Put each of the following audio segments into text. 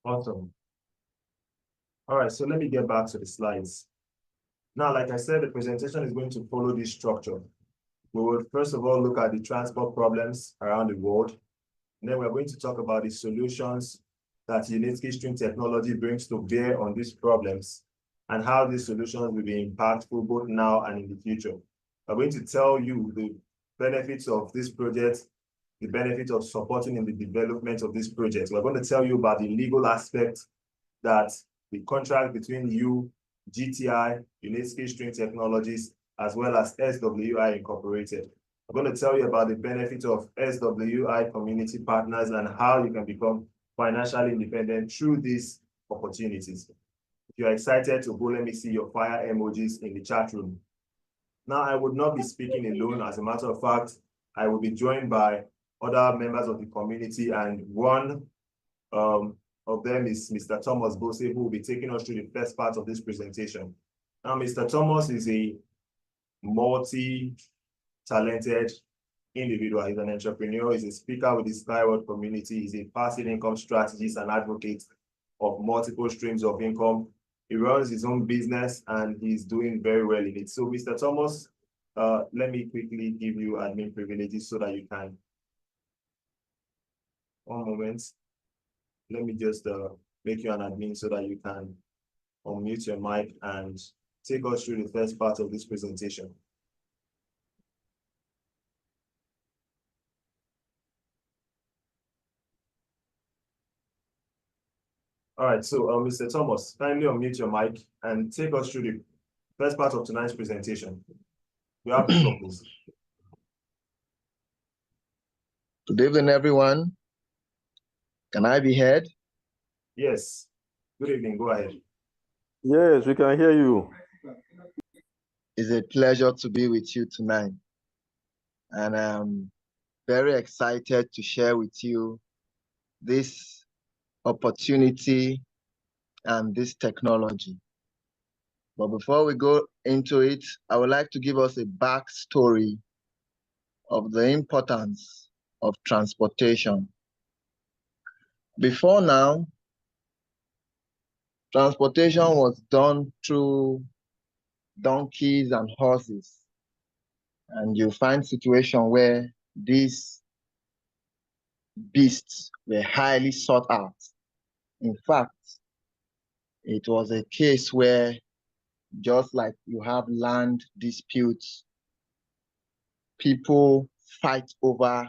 Awesome. All right, so let me get back to the slides. Now, like I said, the presentation is going to follow this structure. We will first of all look at the transport problems around the world. And then we're going to talk about the solutions that Unitsky String technology brings to bear on these problems and how these solutions will be impactful both now and in the future. I'm going to tell you the benefits of this project, the benefit of supporting in the development of this project. We're going to tell you about the legal aspect that the contract between you, GTI, Unitsky String Technologies, as well as SWI Incorporated. I'm going to tell you about the benefit of SWI community partners and how you can become financially independent through these opportunities. If you're excited to go, let me see your fire emojis in the chat room. Now, I would not be speaking alone. As a matter of fact, I will be joined by other members of the community, and one of them is Mr. Thomas Bose, who will be taking us through the first part of this presentation. Now, Mr. Thomas is a multi-talented individual. He's an entrepreneur, he's a speaker with the Skyward community, he's a passive income strategist and advocate of multiple streams of income. He runs his own business and he's doing very well in it. So, Mr. Thomas, let me quickly give you admin privileges so that you can. One moment. Let me just make you an admin so that you can unmute your mic and take us through the first part of this presentation. All right, so Mr. Thomas, kindly unmute your mic and take us through the first part of tonight's presentation. You have the floor, please. Good evening, everyone. Can I be heard? Yes. Good evening. Go ahead. Yes, we can hear you. It's a pleasure to be with you tonight. And I'm very excited to share with you this opportunity and this technology. But before we go into it, I would like to give us a backstory of the importance of transportation. Before now, transportation was done through donkeys and horses. And you find situation where these beasts were highly sought out. In fact, it was a case where just like you have land disputes, people fight over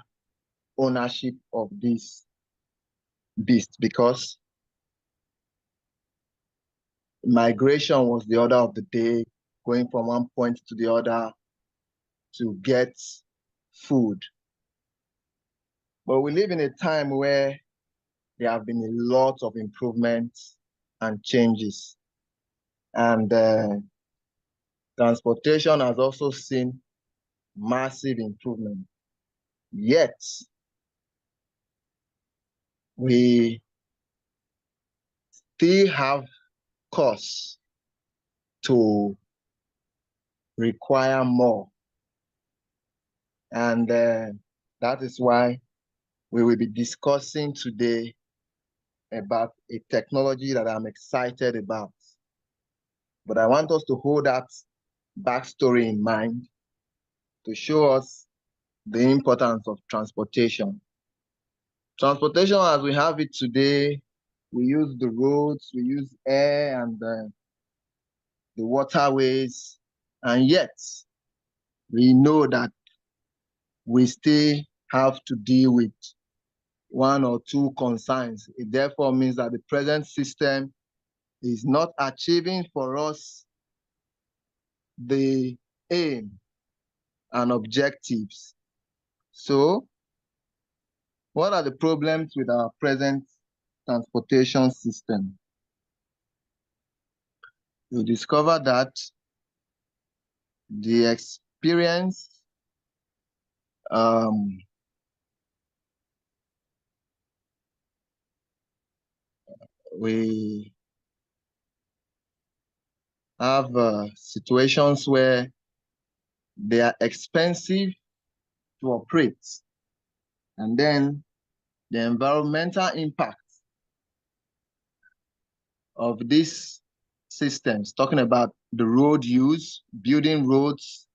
ownership of these beasts because migration was the order of the day, going from one point to the other to get food. But we live in a time where there have been a lot of improvements and changes. And transportation has also seen massive improvement. Yet, we still have cause to require more. And that is why we will be discussing today about a technology that I'm excited about. But I want us to hold that backstory in mind to show us the importance of transportation. Transportation as we have it today, we use the roads, we use air and the waterways, and yet we know that we still have to deal with one or two concerns. It therefore means that the present system is not achieving for us the aim and objectives. So, what are the problems with our present transportation system? You discover that the experience we have situations where they are expensive to operate, and then the environmental impact of these systems, talking about the road use, building roads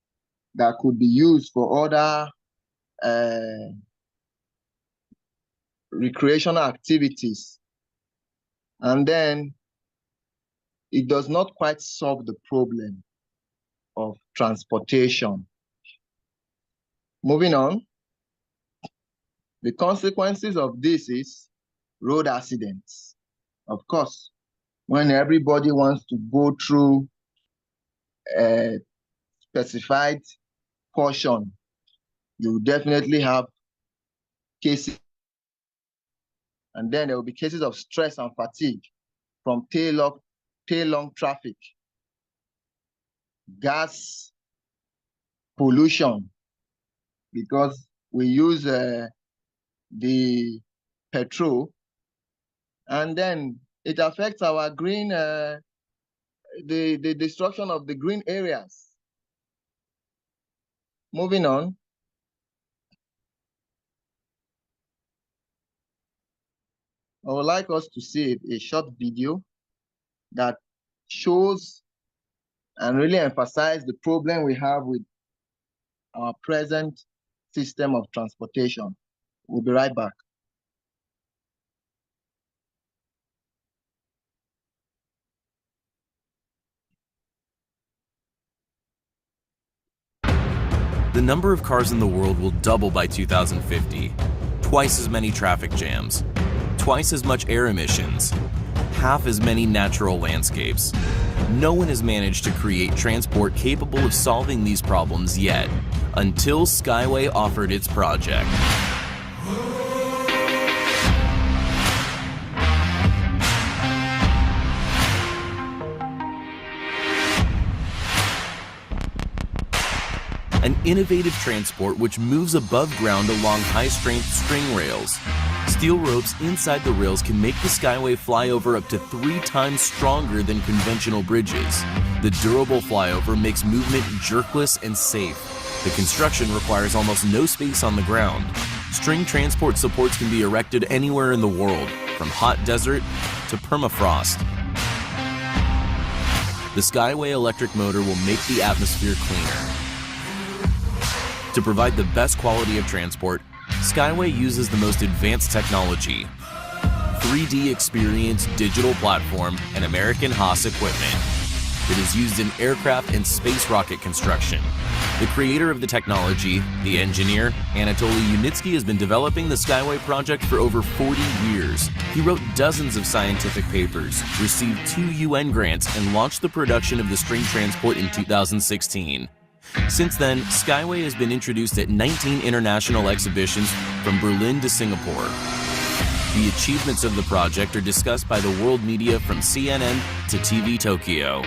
that could be used for other recreational activities. And then it does not quite solve the problem of transportation. Moving on, the consequences of this is road accidents. Of course, when everybody wants to go through a specified portion, you definitely have cases. And then there will be cases of stress and fatigue from tail-long traffic, gas pollution, because we use the petrol, and then it affects our green, the destruction of the green areas. Moving on. I would like us to see a short video that shows and really emphasize the problem we have with our present system of transportation. We'll be right back. The number of cars in the world will double by 2050. Twice as many traffic jams, twice as much air emissions, half as many natural landscapes. No one has managed to create transport capable of solving these problems yet, until Skyway offered its project. An innovative transport which moves above ground along high-strength string rails. Steel ropes inside the rails can make the Skyway flyover up to 3 times stronger than conventional bridges. The durable flyover makes movement jerkless and safe. The construction requires almost no space on the ground. String transport supports can be erected anywhere in the world, from hot desert to permafrost. The Skyway electric motor will make the atmosphere cleaner. To provide the best quality of transport, Skyway uses the most advanced technology, 3D Experience digital platform, and American Haas equipment. It is used in aircraft and space rocket construction. The creator of the technology, the engineer, Anatoly Unitsky, has been developing the Skyway project for over 40 years. He wrote dozens of scientific papers, received 2 UN grants, and launched the production of the string transport in 2016. Since then, Skyway has been introduced at 19 international exhibitions from Berlin to Singapore. The achievements of the project are discussed by the world media from CNN to TV Tokyo.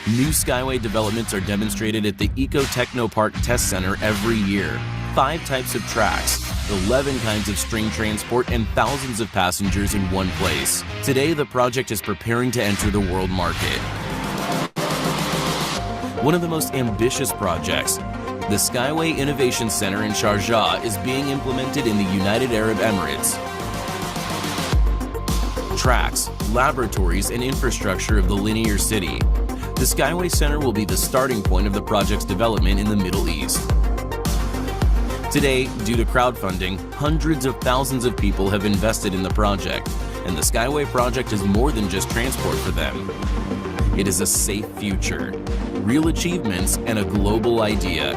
New Skyway developments are demonstrated at the Eco Technopark Test Center every year. 5 types of tracks, 11 kinds of string transport, and thousands of passengers in one place. Today, the project is preparing to enter the world market. One of the most ambitious projects, the Skyway Innovation Center in Sharjah, is being implemented in the United Arab Emirates. Tracks, laboratories, and infrastructure of the linear city. The Skyway Center will be the starting point of the project's development in the Middle East. Today, due to crowdfunding, hundreds of thousands of people have invested in the project, and the Skyway project is more than just transport for them. It is a safe future, real achievements, and a global idea.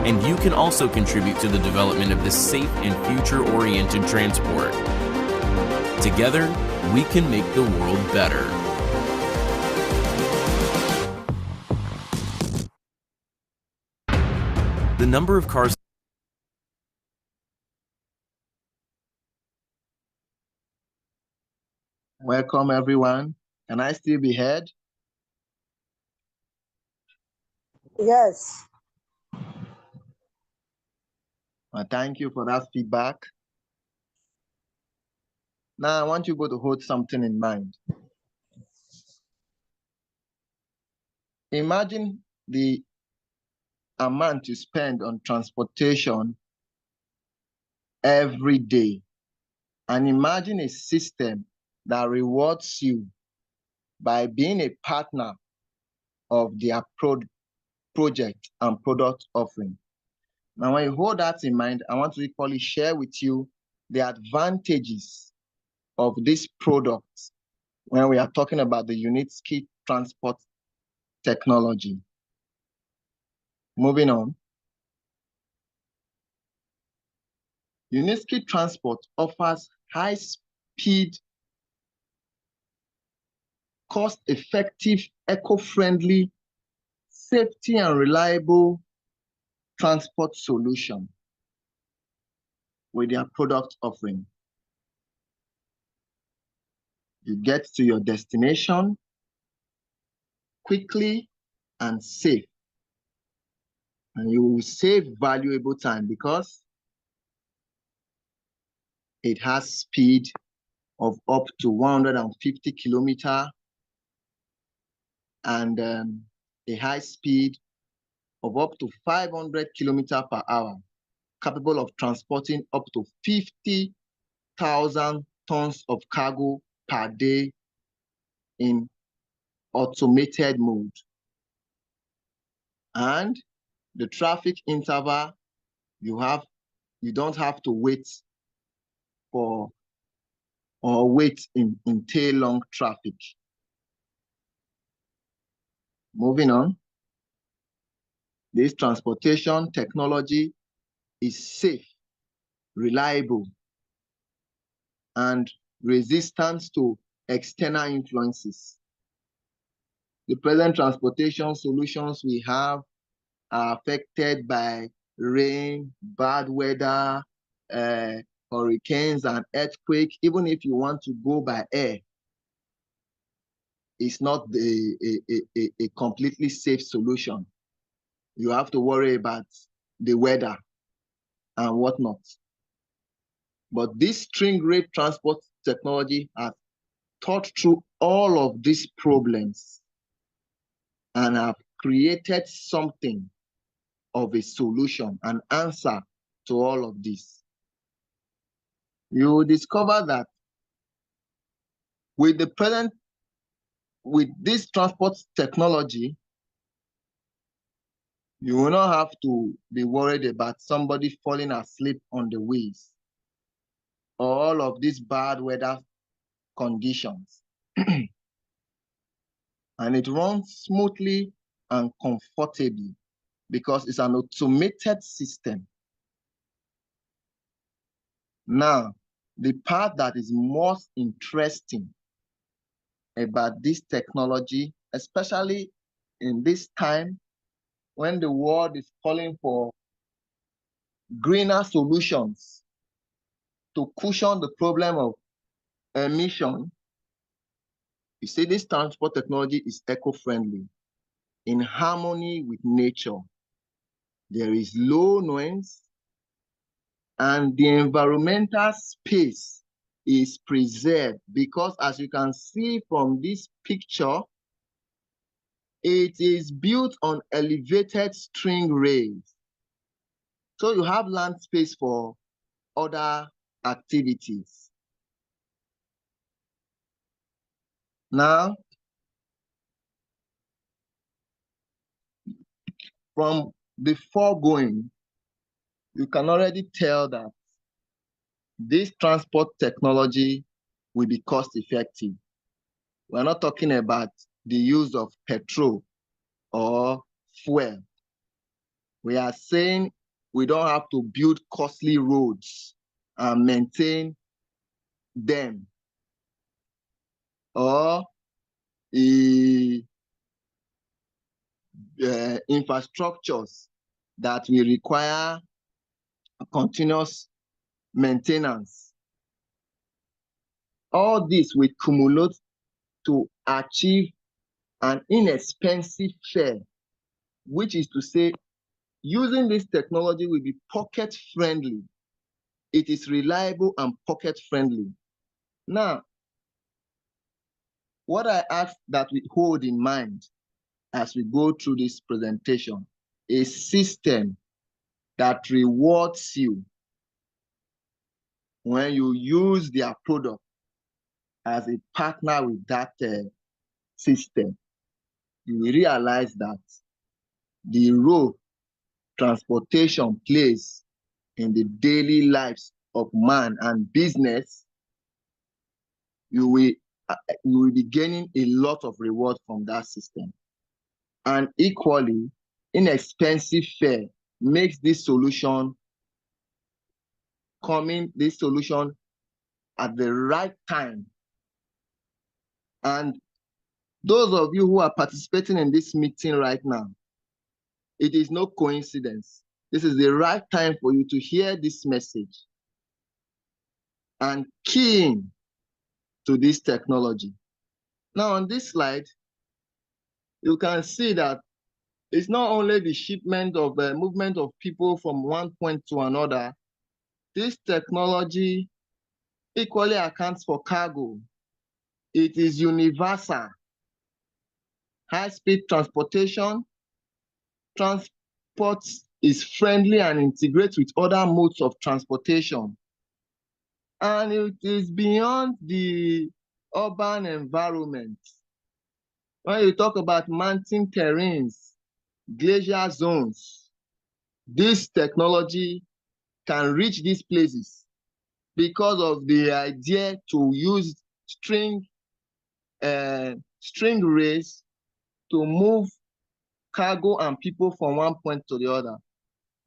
And you can also contribute to the development of this safe and future-oriented transport. Together, we can make the world better. The number of cars. Welcome, everyone. Can I still be heard? Yes. Thank you for that feedback. Now, I want you to hold something in mind. Imagine the amount you spend on transportation every day, and imagine a system that rewards you by being a partner of their project and product offering. Now, when you hold that in mind, I want to equally share with you the advantages of this product when we are talking about the Unitsky transport technology. Moving on. Unitsky Transport offers high-speed, cost-effective, eco-friendly, safety and reliable transport solution with their product offering. You get to your destination quickly and safe. And you will save valuable time because it has speed of up to 150 kilometers and a high speed of up to 500 kilometers per hour, capable of transporting up to 50,000 tons of cargo per day in automated mode. And the traffic interval, you don't have to wait for or wait in tail-long traffic. Moving on, this transportation technology is safe, reliable, and resistant to external influences. The present transportation solutions we have are affected by rain, bad weather, hurricanes, and earthquakes. Even if you want to go by air, it's not a completely safe solution. You have to worry about the weather and whatnot. But this string rate transport technology has thought through all of these problems and have created something of a solution, an answer to all of this. You will discover that with this transport technology, you will not have to be worried about somebody falling asleep on the wheels or all of these bad weather conditions. And it runs smoothly and comfortably because it's an automated system. Now, the part that is most interesting about this technology, especially in this time when the world is calling for greener solutions to cushion the problem of emission, you see, this transport technology is eco-friendly, in harmony with nature. There is low noise, and the environmental space is preserved because, as you can see from this picture, it is built on elevated string rails. So you have land space for other activities. Now, from the foregoing, you can already tell that this transport technology will be cost effective. We're not talking about the use of petrol or fuel. We are saying we don't have to build costly roads and maintain them, or infrastructures that will require continuous maintenance. All this will cumulate to achieve an inexpensive fare, which is to say, using this technology will be pocket friendly. It is reliable and pocket friendly. Now, what I ask that we hold in mind as we go through this presentation, a system that rewards you when you use their product as a partner with that system, you will realize that the role transportation plays in the daily lives of man and business, you will be gaining a lot of reward from that system. And equally, inexpensive fare makes this solution at the right time. And those of you who are participating in this meeting right now, it is no coincidence. This is the right time for you to hear this message and key in to this technology. Now on this slide, you can see that it's not only the shipment of the movement of people from one point to another. This technology equally accounts for cargo. It is universal. High-speed transportation. Transport is friendly and integrates with other modes of transportation. And it is beyond the urban environment. When you talk about mountain terrains, glacier zones, this technology can reach these places because of the idea to use string rails to move cargo and people from one point to the other.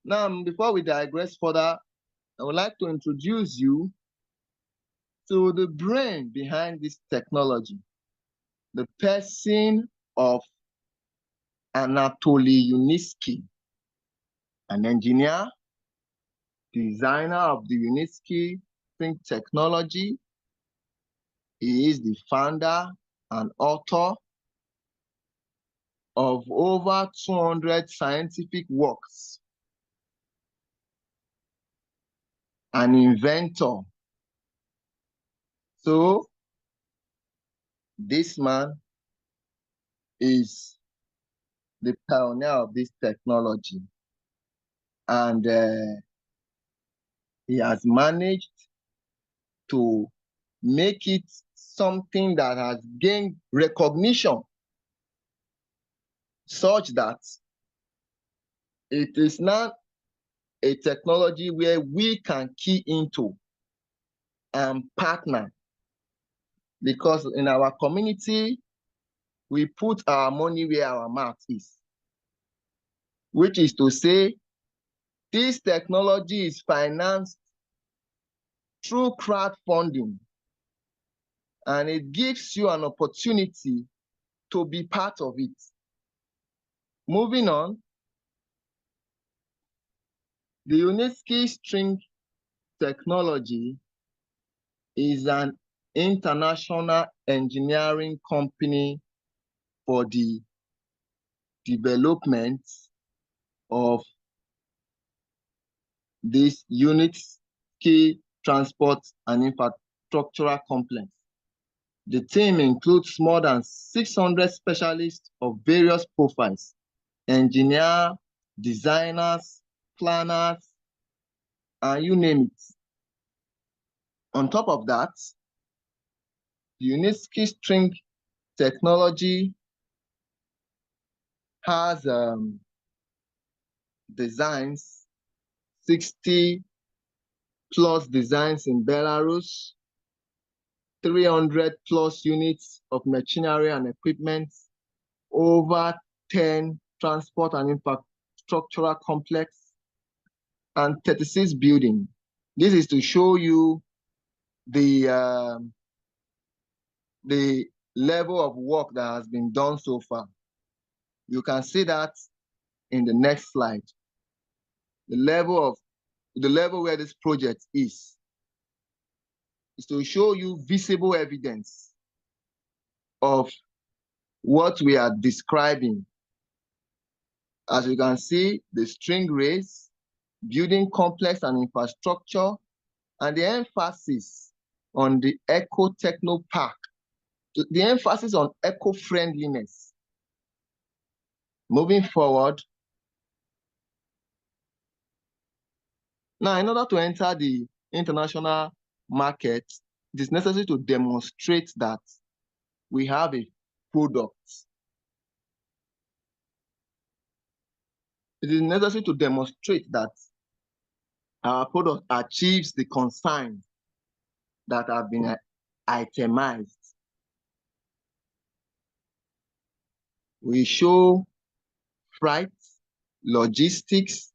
Now, before we digress further, I would like to introduce you to the brain behind this technology, the person of Anatoly Unitsky, an engineer, designer of the Unitsky String technology. He is the founder and author of over 200 scientific works, an inventor. So this man is the pioneer of this technology, and he has managed to make it something that has gained recognition, such that it is not a technology where we can key into and partner, because in our community, we put our money where our mouth is, which is to say, this technology is financed through crowdfunding, and it gives you an opportunity to be part of it. Moving on, the Unitsky String technology is an international engineering company for the development of this Unitsky transport and infrastructural complex. The team includes more than 600 specialists of various profiles: engineers, designers, planners, and you name it. On top of that, the Unitsky String technology has designs, 60 plus designs in Belarus, 300 plus units of machinery and equipment, over 10 transport and infrastructural complex, and 36 buildings. This is to show you the level of work that has been done so far. You can see that in the next slide. The level where this project is to show you visible evidence of what we are describing. As you can see, the string rails, building complex and infrastructure, and the emphasis on the eco-techno park, the emphasis on eco-friendliness. Moving forward, now in order to enter the international market, it is necessary to demonstrate that we have a products. It is necessary to demonstrate that our product achieves the consigns that have been itemized. We show freight, logistics,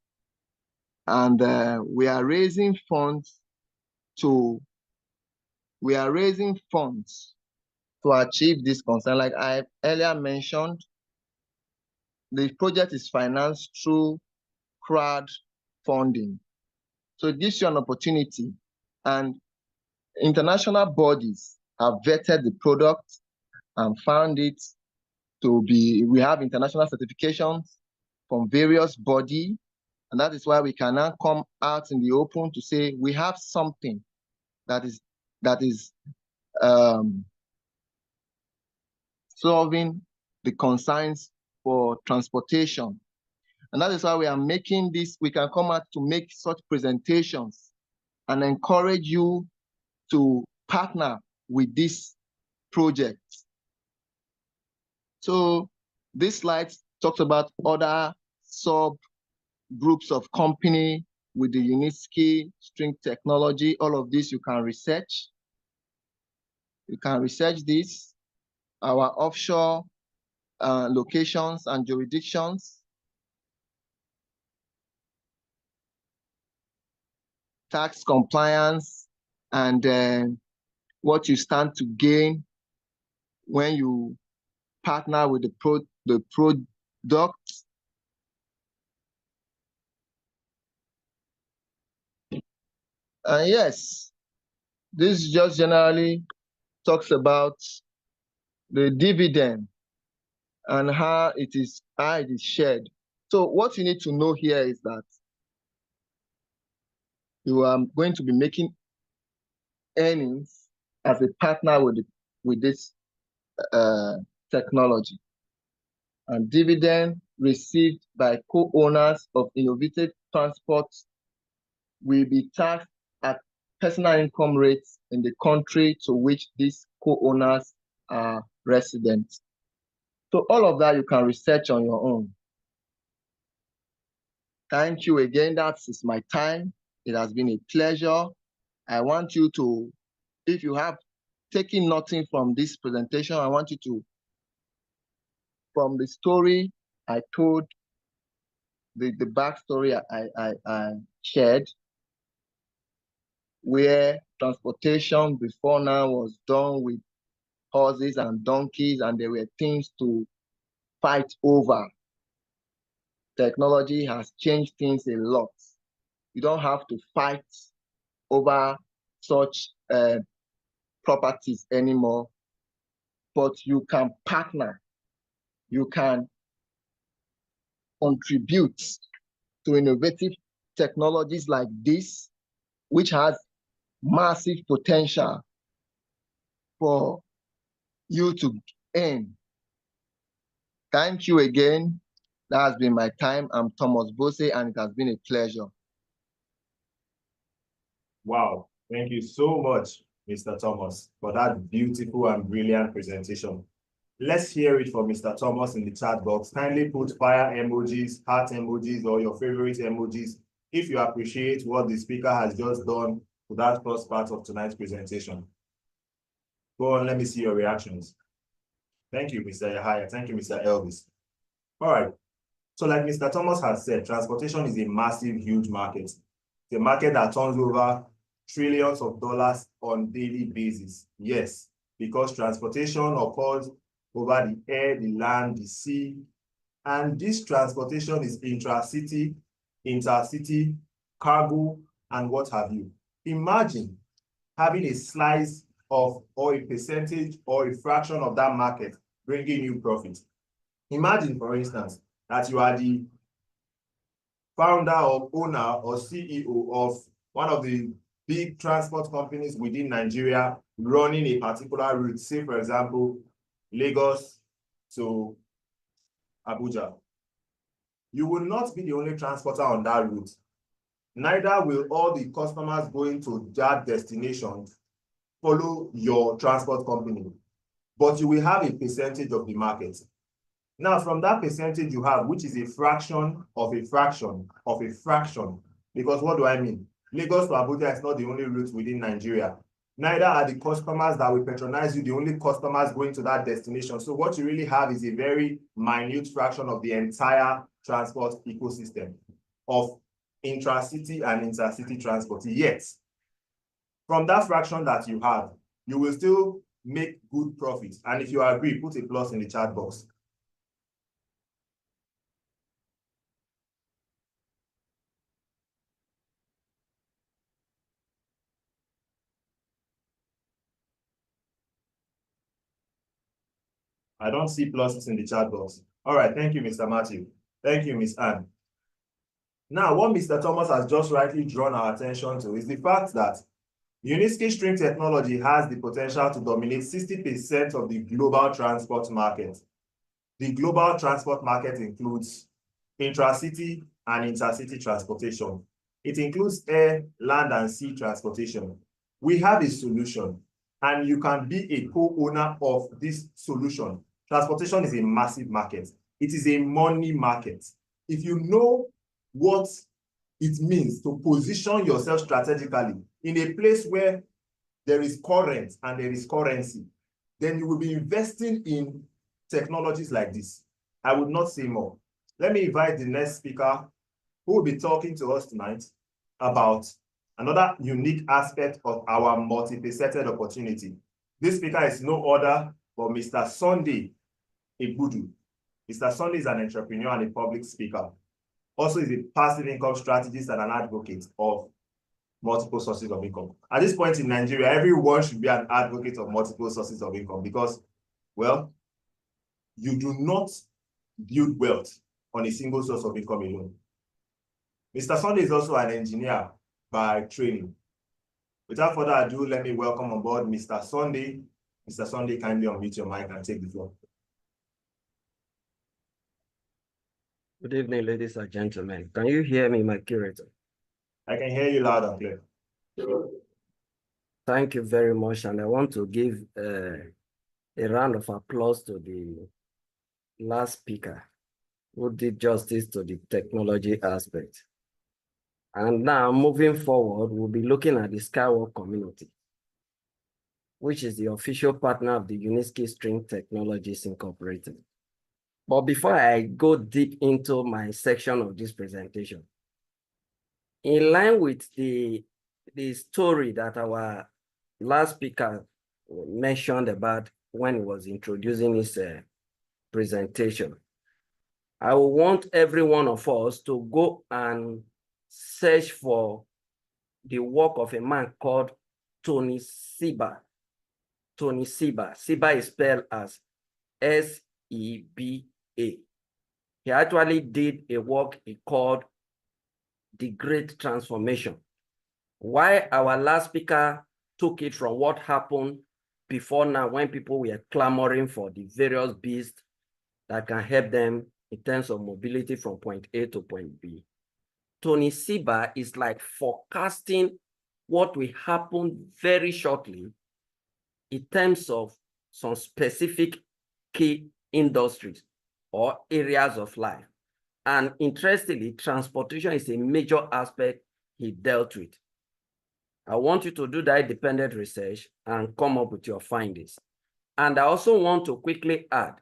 and we are raising funds to achieve this concern. Like I earlier mentioned, the project is financed through crowdfunding. So it gives you an opportunity, and international bodies have vetted the product and found it to be, we have international certifications from various bodies, and that is why we can now come out in the open to say we have something that is solving the concerns for transportation. And that is why we are making this, we can come out to make such presentations and encourage you to partner with this project. So this slide talks about other subgroups of company with the Unitsky String technology. All of this you can research. You can research this, our offshore locations and jurisdictions, tax compliance, and what you stand to gain when you partner with the product. Yes, this just generally talks about the dividend and how it is shared. So what you need to know here is that you are going to be making earnings as a partner with this technology. And dividend received by co-owners of innovative transport will be taxed at personal income rates in the country to which these co-owners are residents. So all of that you can research on your own. Thank you again. That is my time. It has been a pleasure. I want you to, if you have taken nothing from this presentation, I want you to, from the story I told, the backstory I shared, where transportation before now was done with horses and donkeys, and there were things to fight over. Technology has changed things a lot. You don't have to fight over such properties anymore, but you can partner. You can contribute to innovative technologies like this, which has massive potential for you to earn. Thank you again. That has been my time. I'm Thomas Bose, and it has been a pleasure. Wow, thank you so much, Mr. Thomas, for that beautiful and brilliant presentation. Let's hear it from Mr. Thomas in the chat box. Kindly put fire emojis, heart emojis, or your favorite emojis if you appreciate what the speaker has just done to that first part of tonight's presentation. Go on, let me see your reactions. Thank you, Mr. Yahaya. Thank you, Mr. Elvis. All right. So like Mr. Thomas has said, transportation is a massive, huge market. It's a market that turns over trillions of dollars on daily basis. Yes, because transportation occurs over the air, the land, the sea, and this transportation is intra-city, intercity, cargo, and what have you. Imagine having a slice of, or a percentage, or a fraction of that market bringing you profit. Imagine, for instance, that you are the founder or owner or CEO of one of the big transport companies within Nigeria running a particular route, say, for example, Lagos to Abuja. You will not be the only transporter on that route. Neither will all the customers going to that destination follow your transport company. but you will have a percentage of the market. Now, from that percentage you have, which is a fraction of a fraction of a fraction, because what do I mean? Lagos to Abuja is not the only route within Nigeria. Neither are the customers that will patronize you the only customers going to that destination. So what you really have is a very minute fraction of the entire transport ecosystem of intra-city and intercity transport. Yet, from that fraction that you have, you will still make good profit. And if you agree, put a plus in the chat box. I don't see pluses in the chat box. All right, thank you, Mr. Matthew. Thank you, Ms. Anne. Now, what Mr. Thomas has just rightly drawn our attention to is the fact that Unitsky String technology has the potential to dominate 60% of the global transport market. The global transport market includes intracity and intercity transportation. It includes air, land, and sea transportation. We have a solution, and you can be a co-owner of this solution. Transportation is a massive market. It is a money market. If you know what it means to position yourself strategically in a place where there is current and there is currency, then you will be investing in technologies like this. I would not say more. Let me invite the next speaker who will be talking to us tonight about another unique aspect of our multifaceted opportunity. This speaker is no other but Mr. Sunday Ebudu. Mr. Sunday is an entrepreneur and a public speaker. Also is a passive income strategist and an advocate of multiple sources of income. At this point in Nigeria, everyone should be an advocate of multiple sources of income because, well, you do not build wealth on a single source of income alone. Mr. Sunday is also an engineer by training. Without further ado, let me welcome on board Mr. Sunday. Mr. Sunday, kindly unmute your mic and take the floor. Good evening, ladies and gentlemen. Can you hear me, my curator? I can hear you loud and clear. Thank you very much. And I want to give a round of applause to the last speaker who did justice to the technology aspect. And now moving forward, we'll be looking at the Skywalk community, which is the official partner of the Unitsky String Technologies Incorporated. But before I go deep into my section of this presentation, in line with the story that our last speaker mentioned about when he was introducing his presentation, I want every one of us to go and search for the work of a man called Tony Seba. Tony Seba. Seba is spelled as S-E-B-A. He actually did a work he called The Great Transformation. Why our last speaker took it from what happened before now when people were clamoring for the various beasts that can help them in terms of mobility from point A to point B. Tony Seba is like forecasting what will happen very shortly in terms of some specific key industries or areas of life. And interestingly, transportation is a major aspect he dealt with. I want you to do that independent research and come up with your findings. And I also want to quickly add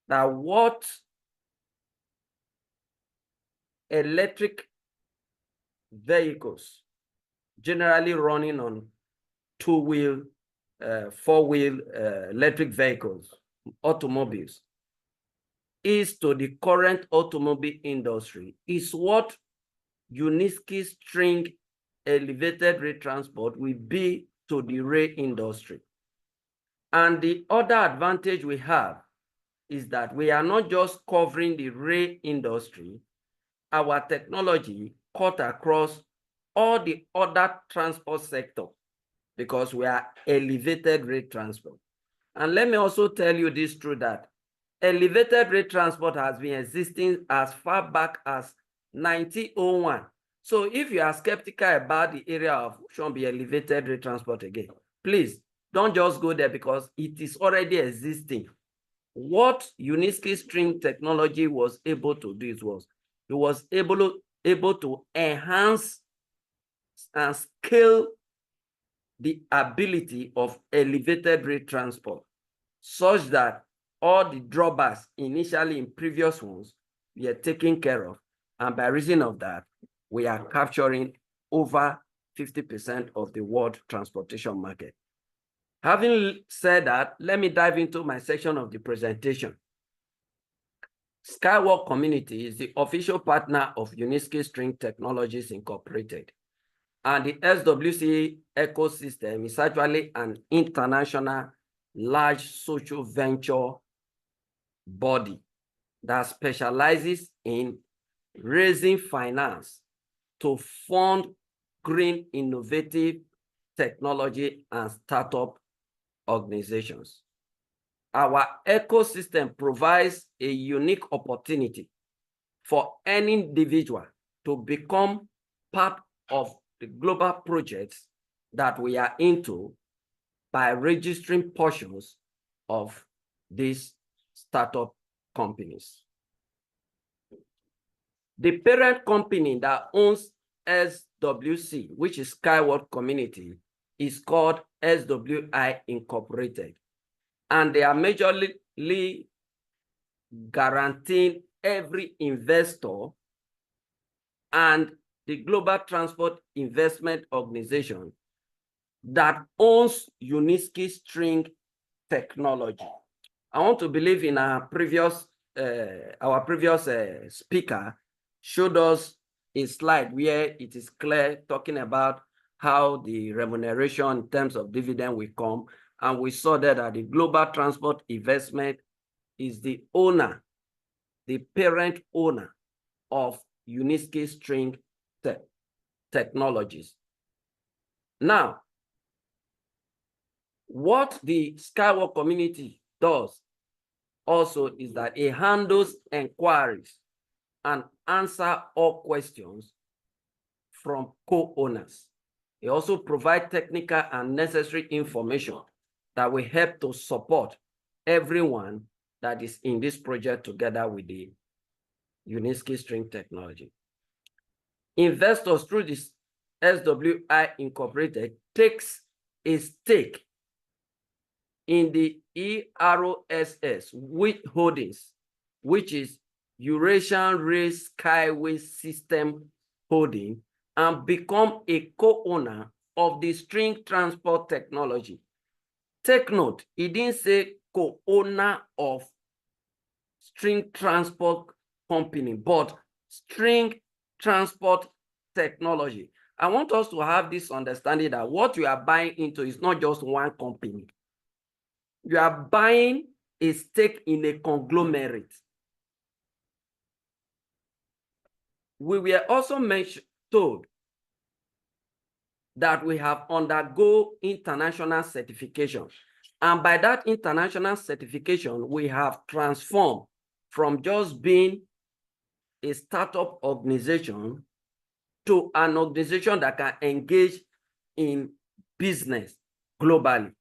that what electric vehicles generally running on two-wheel, four-wheel electric vehicles, automobiles, is to the current automobile industry is what Unitsky String elevated rail transport will be to the rail industry. And the other advantage we have is that we are not just covering the rail industry, our technology cut across all the other transport sector because we are elevated rail transport. And let me also tell you this truth that elevated rail transport has been existing as far back as 1901. So if you are skeptical about the area of should be elevated rail transport again, please don't just go there because it is already existing. What Unitsky String technology was able to do was, it was able to enhance and scale the ability of elevated rate transport, such that all the drawbacks initially in previous ones were taken care of. And by reason of that, we are capturing over 50% of the world transportation market. Having said that, let me dive into my section of the presentation. Skywalk Community is the official partner of Unitsky String Technologies Incorporated. And the SWC ecosystem is actually an international large social venture body that specializes in raising finance to fund green innovative technology and startup organizations. Our ecosystem provides a unique opportunity for any individual to become part of the global projects that we are into by registering portions of these startup companies. The parent company that owns SWC, which is Skywalk Community, is called SWI Incorporated. And they are majorly guaranteeing every investor and the Global Transport Investment Organization that owns Unitsky String technology. I want to believe in our previous speaker showed us a slide where it is clear talking about how the remuneration in terms of dividend will come. And we saw that the Global Transport Investment is the owner, the parent owner of Unitsky String Technologies. Now, what the Skywalk Community does also is that it handles inquiries and answer all questions from co-owners. It also provides technical and necessary information that will help to support everyone that is in this project together with the Unitsky String technology. Investors through this SWI Incorporated takes a stake in the EROSS Holdings, which is Eurasian Rail Skyway System Holding, and become a co-owner of the string transport technology. Take note, he didn't say co-owner of string transport company, but string transport technology. I want us to have this understanding that what you are buying into is not just one company. You are buying a stake in a conglomerate. We were also told that we have undergo international certification. And by that international certification, we have transformed from just being a startup organization to an organization that can engage in business globally.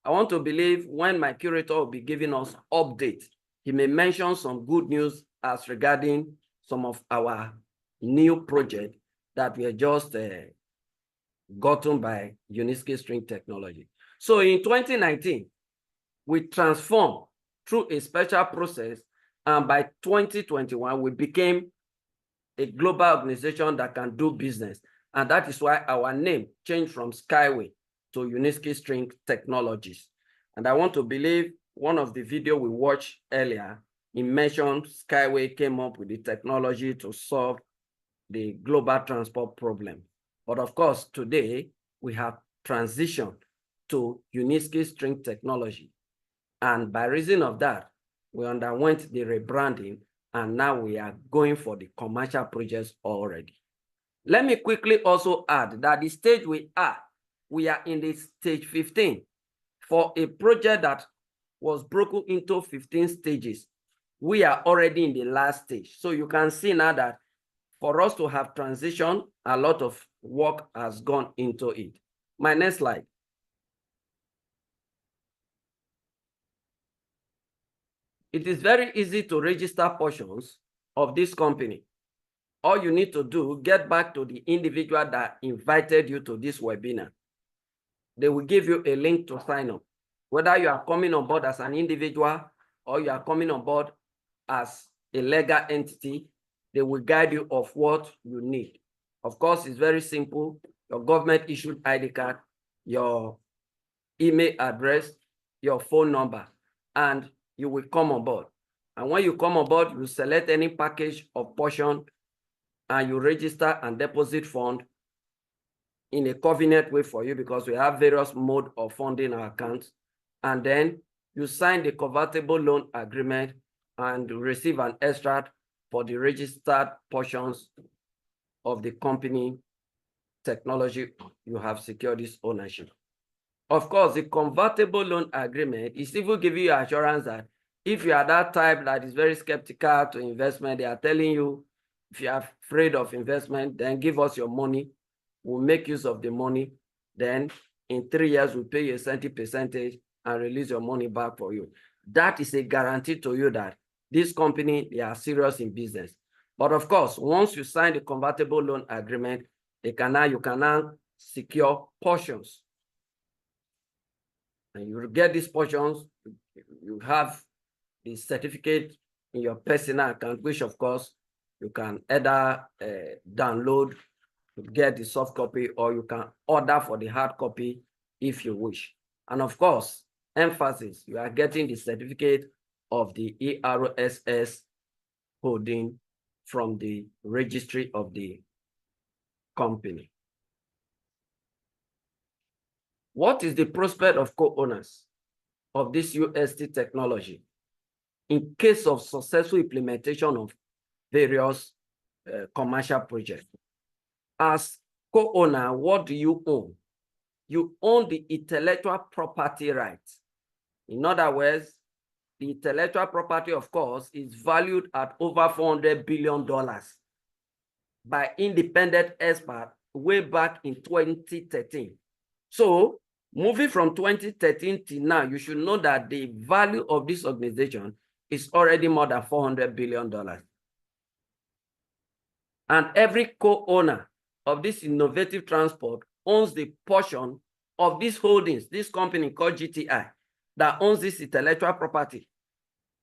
I want to believe when my curator will be giving us updates, he may mention some good news as regarding some of our new projects that were just gotten by Unitsky String Technology. So in 2019, we transformed through a special process, and by 2021, we became a global organization that can do business. And that is why our name changed from Skyway to Unitsky String Technologies. And I want to believe one of the video we watched earlier, he mentioned Skyway came up with the technology to solve the global transport problem. But of course, today we have transitioned to Unitsky String Technology. And by reason of that, we underwent the rebranding, and now we are going for the commercial projects already. Let me quickly also add that the stage we are in the stage 15 for a project that was broken into 15 stages. We are already in the last stage. So you can see now that for us to have transitioned, a lot of work has gone into it. My next slide. It is very easy to register portions of this company. All you need to do, get back to the individual that invited you to this webinar. They will give you a link to sign up. Whether you are coming on board as an individual or you are coming on board as a legal entity, they will guide you of what you need. Of course, it's very simple. Your government issued ID card, your email address, your phone number, and you will come on board. And when you come on board, you select any package of portion and you register and deposit fund in a convenient way for you, because we have various mode of funding our accounts. And then you sign the convertible loan agreement and receive an extract for the registered portions of the company technology you have secured this ownership. Of course, the convertible loan agreement is even giving you assurance that if you are that type that is very skeptical to investment, they are telling you, if you are afraid of investment, then give us your money. We'll make use of the money. Then in 3 years, we'll pay you a certain percentage and release your money back for you. That is a guarantee to you that this company, they are serious in business. But of course, once you sign the convertible loan agreement, you can now secure portions. And you get these portions, you have the certificate in your personal account, which of course you can either download to get the soft copy, or you can order for the hard copy if you wish. And of course, emphasis, you are getting the certificate of the ERSS holding from the registry of the company. What is the prospect of co-owners of this UST technology in case of successful implementation of various commercial projects? As co-owner, what do you own? You own the intellectual property rights. In other words, the intellectual property, of course, is valued at over $400 billion by independent experts way back in 2013. So, moving from 2013 to now, you should know that the value of this organization is already more than $400 billion. And every co-owner of this innovative transport owns the portion of these holdings, this company called GTI, that owns this intellectual property.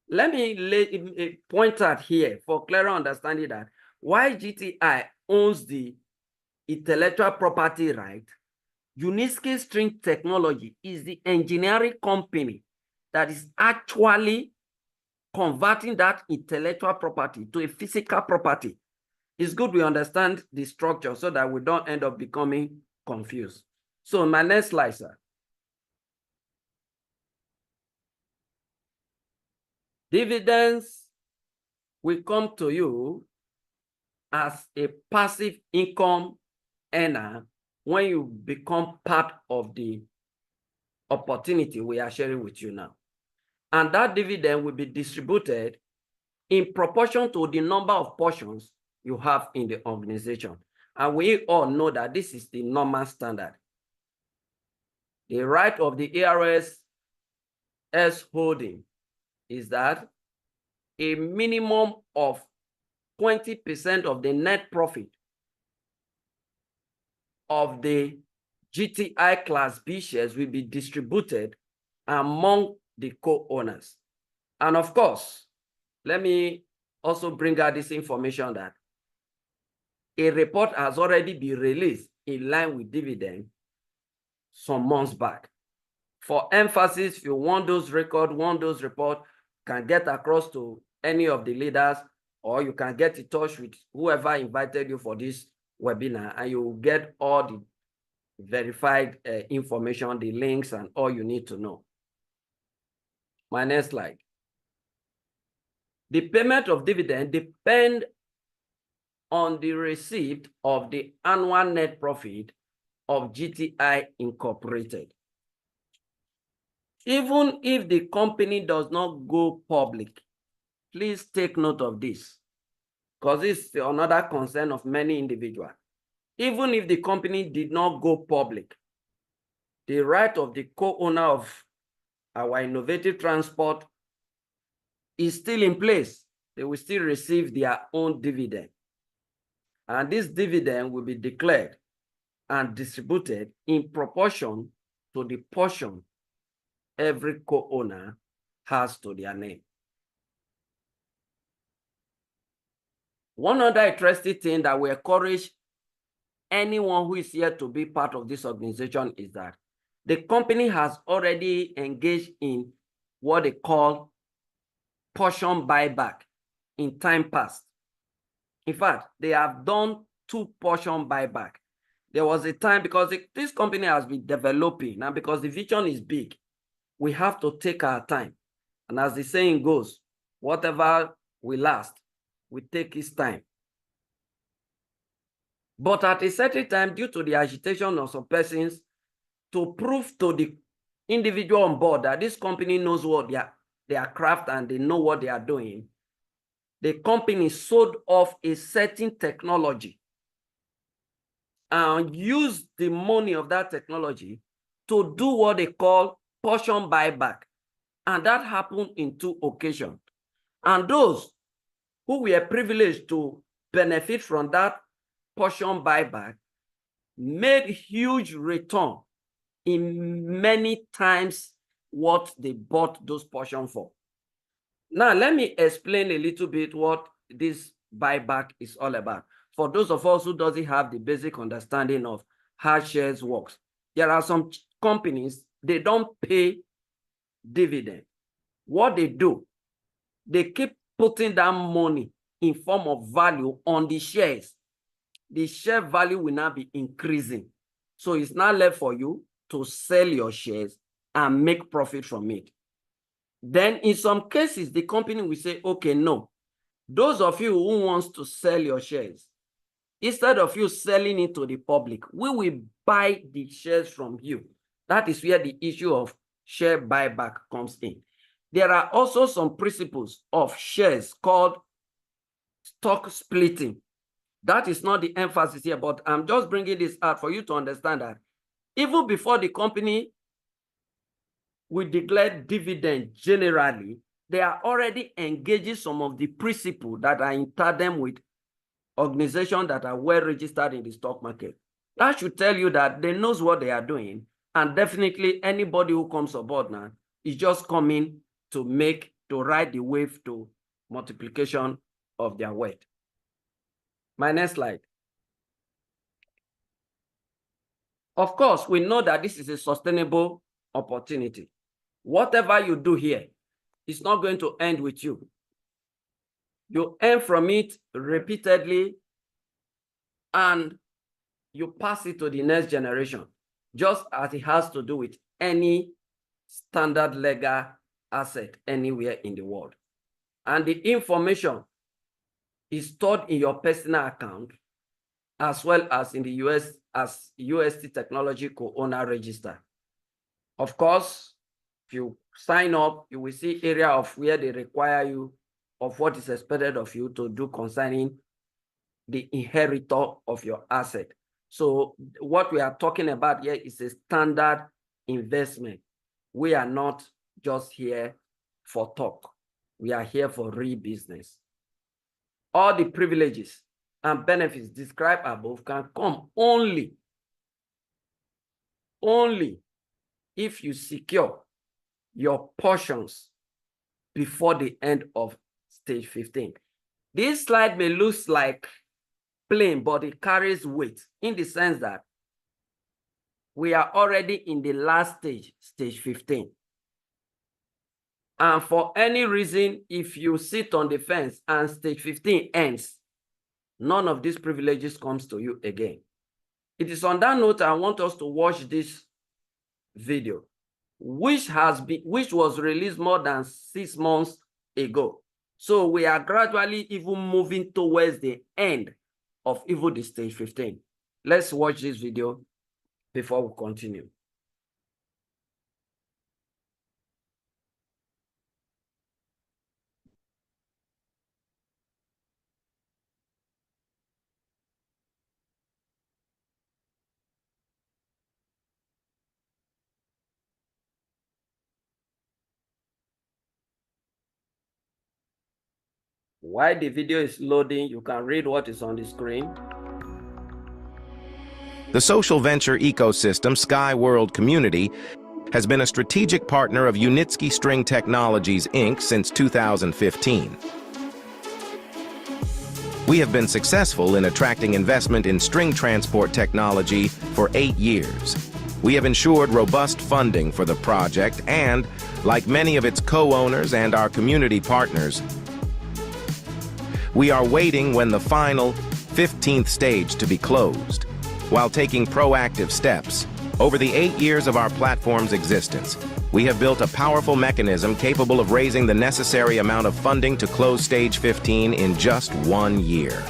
Let me point out here for clearer understanding that why GTI owns the intellectual property right. Unitsky String Technology is the engineering company that is actually converting that intellectual property to a physical property. It's good we understand the structure so that we don't end up becoming confused. So my next slide, sir. Dividends will come to you as a passive income earner when you become part of the opportunity we are sharing with you now. And that dividend will be distributed in proportion to the number of portions you have in the organization. And we all know that this is the normal standard. The right of the ERSS holding is that a minimum of 20% of the net profit of the GTI Class B shares will be distributed among the co-owners. And of course, let me also bring out this information that a report has already been released in line with dividend some months back. For emphasis, if you want those records, want those reports, can get across to any of the leaders, or you can get in touch with whoever invited you for this webinar, and you will get all the verified information, the links, and all you need to know. My next slide. The payment of dividend depends on the receipt of the annual net profit of GTI Incorporated. Even if the company does not go public, please take note of this, because it's another concern of many individuals. Even if the company did not go public, the right of the co-owner of our innovative transport is still in place. They will still receive their own dividend. And this dividend will be declared and distributed in proportion to the portion every co-owner has to their name. One other interesting thing that we encourage anyone who is here to be part of this organization is that the company has already engaged in what they call portion buyback in time past. In fact, they have done 2 portion buyback. There was a time, because this company has been developing, and because the vision is big, we have to take our time. And as the saying goes, whatever will last, we take its time. But at a certain time, due to the agitation of some to prove to the individual on board that this company knows what their craft and they know what they are doing, the company sold off a certain technology and used the money of that technology to do what they call portion buyback. And that happened in 2 occasions. And those who were privileged to benefit from that portion buyback made huge return in many times what they bought those portions for. Now, let me explain a little bit what this buyback is all about. For those of us who doesn't have the basic understanding of how shares works, there are some companies, they don't pay dividend. What they do, they keep putting that money in form of value on the shares. The share value will now be increasing. So it's now left for you to sell your shares and make profit from it. Then in some cases, the company will say, okay, no, those of you who wants to sell your shares, instead of you selling it to the public, we will buy the shares from you. That is where the issue of share buyback comes in. There are also some principles of shares called stock splitting. That is not the emphasis here, but I'm just bringing this out for you to understand that even before the company will declare dividend generally, they are already engaging some of the principles that are in tandem with organizations that are well registered in the stock market. That should tell you that they knows what they are doing, and definitely anybody who comes aboard now is just coming to ride the wave to multiplication of their wealth. My next slide. Of course, we know that this is a sustainable opportunity. Whatever you do here is not going to end with you. You earn from it repeatedly and you pass it to the next generation, just as it has to do with any standard legal asset anywhere in the world. And the information is stored in your personal account as well as in the US as UST Technology Co-owner Register. Of course, if you sign up, you will see area of where they require you of what is expected of you to do concerning the inheritor of your asset. So what we are talking about here is a standard investment. We are not just here for talk. We are here for real business. All the privileges and benefits described above can come only if you secure your portions before the end of stage 15. This slide may look like plain, but it carries weight in the sense that we are already in the last stage, stage 15. And for any reason, if you sit on the fence and stage 15 ends, none of these privileges comes to you again. It is on that note I want us to watch this video, which was released more than 6 months ago. So we are gradually even moving towards the end of even the stage 15. Let's watch this video before we continue. While the video is loading, you can read what is on the screen. The social venture ecosystem Sky World Community has been a strategic partner of Unitsky String Technologies, Inc. since 2015. We have been successful in attracting investment in string transport technology for 8 years. We have ensured robust funding for the project and, like many of its co-owners and our community partners, we are waiting when the final 15th stage to be closed, while taking proactive steps. Over the 8 years of our platform's existence, we have built a powerful mechanism capable of raising the necessary amount of funding to close stage 15 in just 1 year.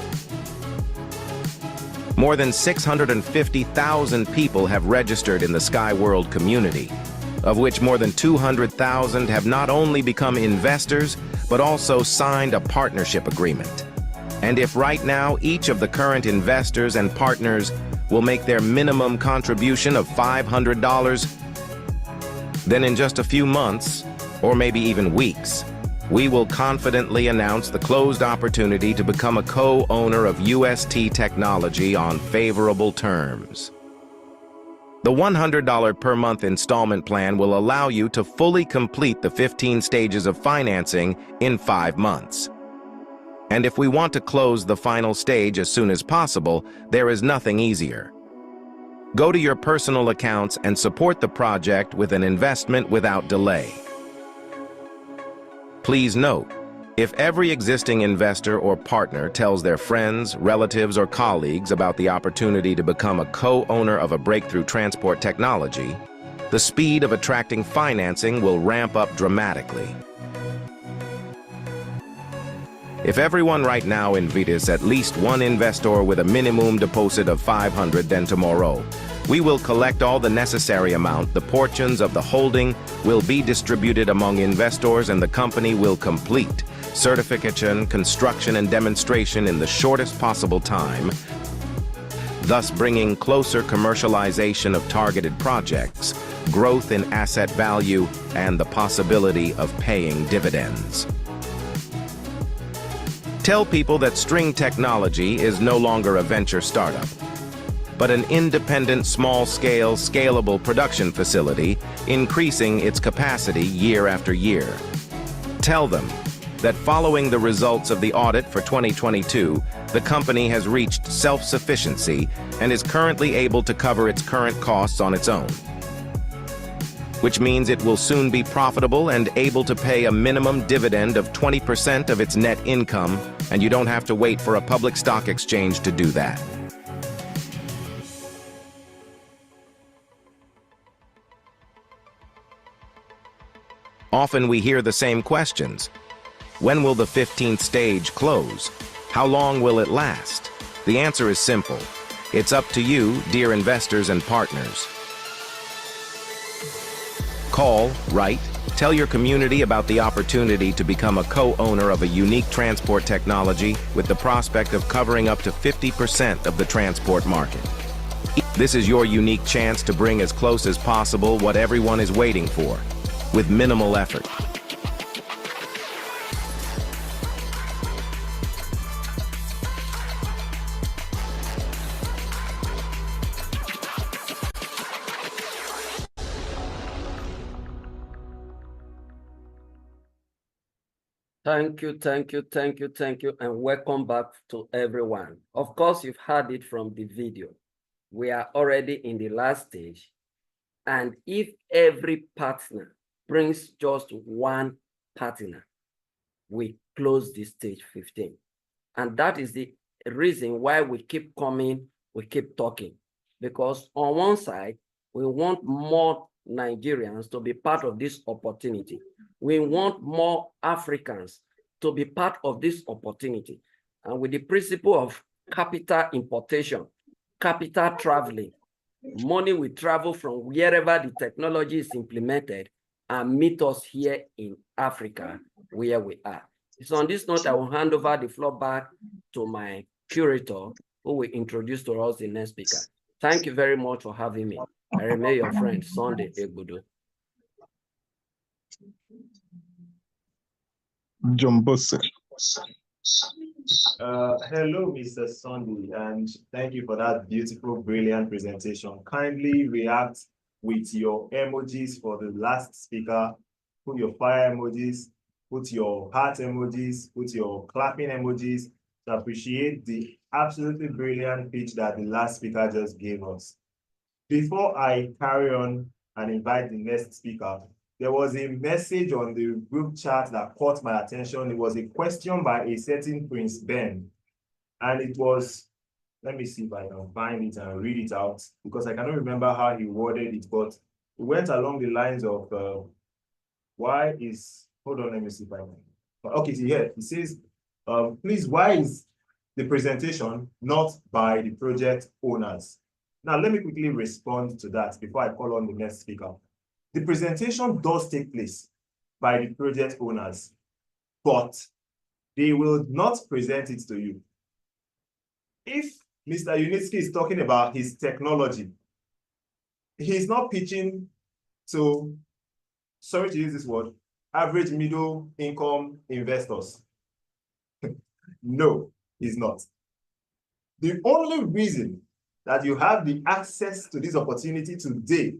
More than 650,000 people have registered in the Sky World community, of which more than 200,000 have not only become investors, but also signed a partnership agreement. And if right now each of the current investors and partners will make their minimum contribution of $500, then in just a few months, or maybe even weeks, we will confidently announce the closed opportunity to become a co-owner of UST technology on favorable terms. The $100 per month installment plan will allow you to fully complete the 15 stages of financing in 5 months. And if we want to close the final stage as soon as possible, there is nothing easier. Go to your personal accounts and support the project with an investment without delay. Please note, if every existing investor or partner tells their friends, relatives, or colleagues about the opportunity to become a co-owner of a breakthrough transport technology, the speed of attracting financing will ramp up dramatically. If everyone right now invites at least one investor with a minimum deposit of $500, then tomorrow, we will collect all the necessary amount. The portions of the holding will be distributed among investors and the company will complete certification, construction, and demonstration in the shortest possible time, thus bringing closer commercialization of targeted projects, growth in asset value, and the possibility of paying dividends. Tell people that String Technology is no longer a venture startup, but an independent, small-scale, scalable production facility, increasing its capacity year after year. Tell them that following the results of the audit for 2022, the company has reached self-sufficiency and is currently able to cover its current costs on its own, which means it will soon be profitable and able to pay a minimum dividend of 20% of its net income, and you don't have to wait for a public stock exchange to do that. Often we hear the same questions. When will the 15th stage close? How long will it last? The answer is simple. It's up to you, dear investors and partners. Call, write, tell your community about the opportunity to become a co-owner of a unique transport technology with the prospect of covering up to 50% of the transport market. This is your unique chance to bring as close as possible what everyone is waiting for, with minimal effort. Thank you, thank you, thank you, thank you, and welcome back to everyone. Of course, you've heard it from the video. We are already in the last stage, and if every partner brings just one partner, we close the stage 15. And that is the reason why we keep coming, we keep talking. Because on one side, we want more Nigerians to be part of this opportunity. We want more Africans to be part of this opportunity. And with the principle of capital importation, capital traveling, money will travel from wherever the technology is implemented and meet us here in Africa, where we are. So on this note, I will hand over the floor back to my curator, who will introduce to us the next speaker. Thank you very much for having me. I remain your friend, Sunday Egbudu. John Bosse. Hello, Mr. Sunday, and thank you for that beautiful, brilliant presentation. Kindly react with your emojis for the last speaker. Put your fire emojis, put your heart emojis, put your clapping emojis to appreciate the absolutely brilliant pitch that the last speaker just gave us. Before I carry on and invite the next speaker, there was a message on the group chat that caught my attention. It was a question by a certain Prince Ben. And it was, let me see if I can find it and read it out, because I cannot remember how he worded it, but it went along the lines of, why is, hold on, let me see if I can. Okay, so here, he says, please, why is the presentation not by the project owners? Now, let me quickly respond to that before I call on the next speaker. The presentation does take place by the project owners, but they will not present it to you. If Mr. Unitsky is talking about his technology, he's not pitching to, sorry to use this word, average middle income investors. No, he's not. The only reason that you have the access to this opportunity today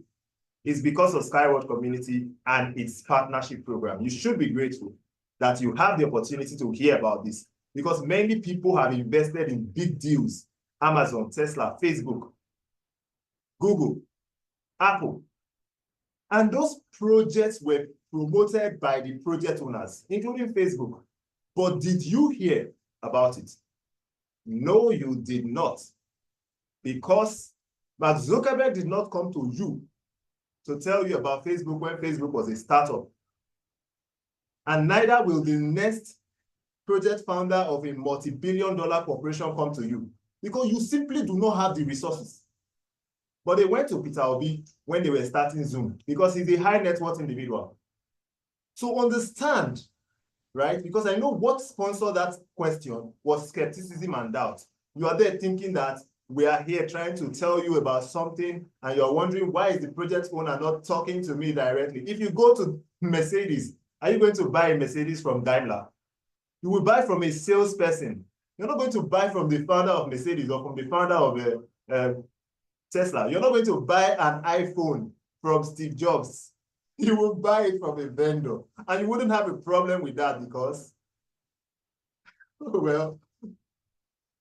is because of Skyward Community and its partnership program. You should be grateful that you have the opportunity to hear about this, because many people have invested in big deals: Amazon, Tesla, Facebook, Google, Apple. And those projects were promoted by the project owners, including Facebook. But did you hear about it? No, you did not. Because Mark Zuckerberg did not come to you to tell you about Facebook when Facebook was a startup. And neither will the next project founder of a multi-billion-dollar corporation come to you, because you simply do not have the resources. But they went to Peter Obi when they were starting Zoom, because he's a high net worth individual. So understand, right? Because I know what sponsored that question was skepticism and doubt. You are there thinking that we are here trying to tell you about something, and you're wondering, why is the project owner not talking to me directly? If you go to Mercedes, are you going to buy a Mercedes from Daimler? You will buy from a salesperson. You're not going to buy from the founder of Mercedes or from the founder of Tesla. You're not going to buy an iPhone from Steve Jobs. You will buy it from a vendor. And you wouldn't have a problem with that, because, well,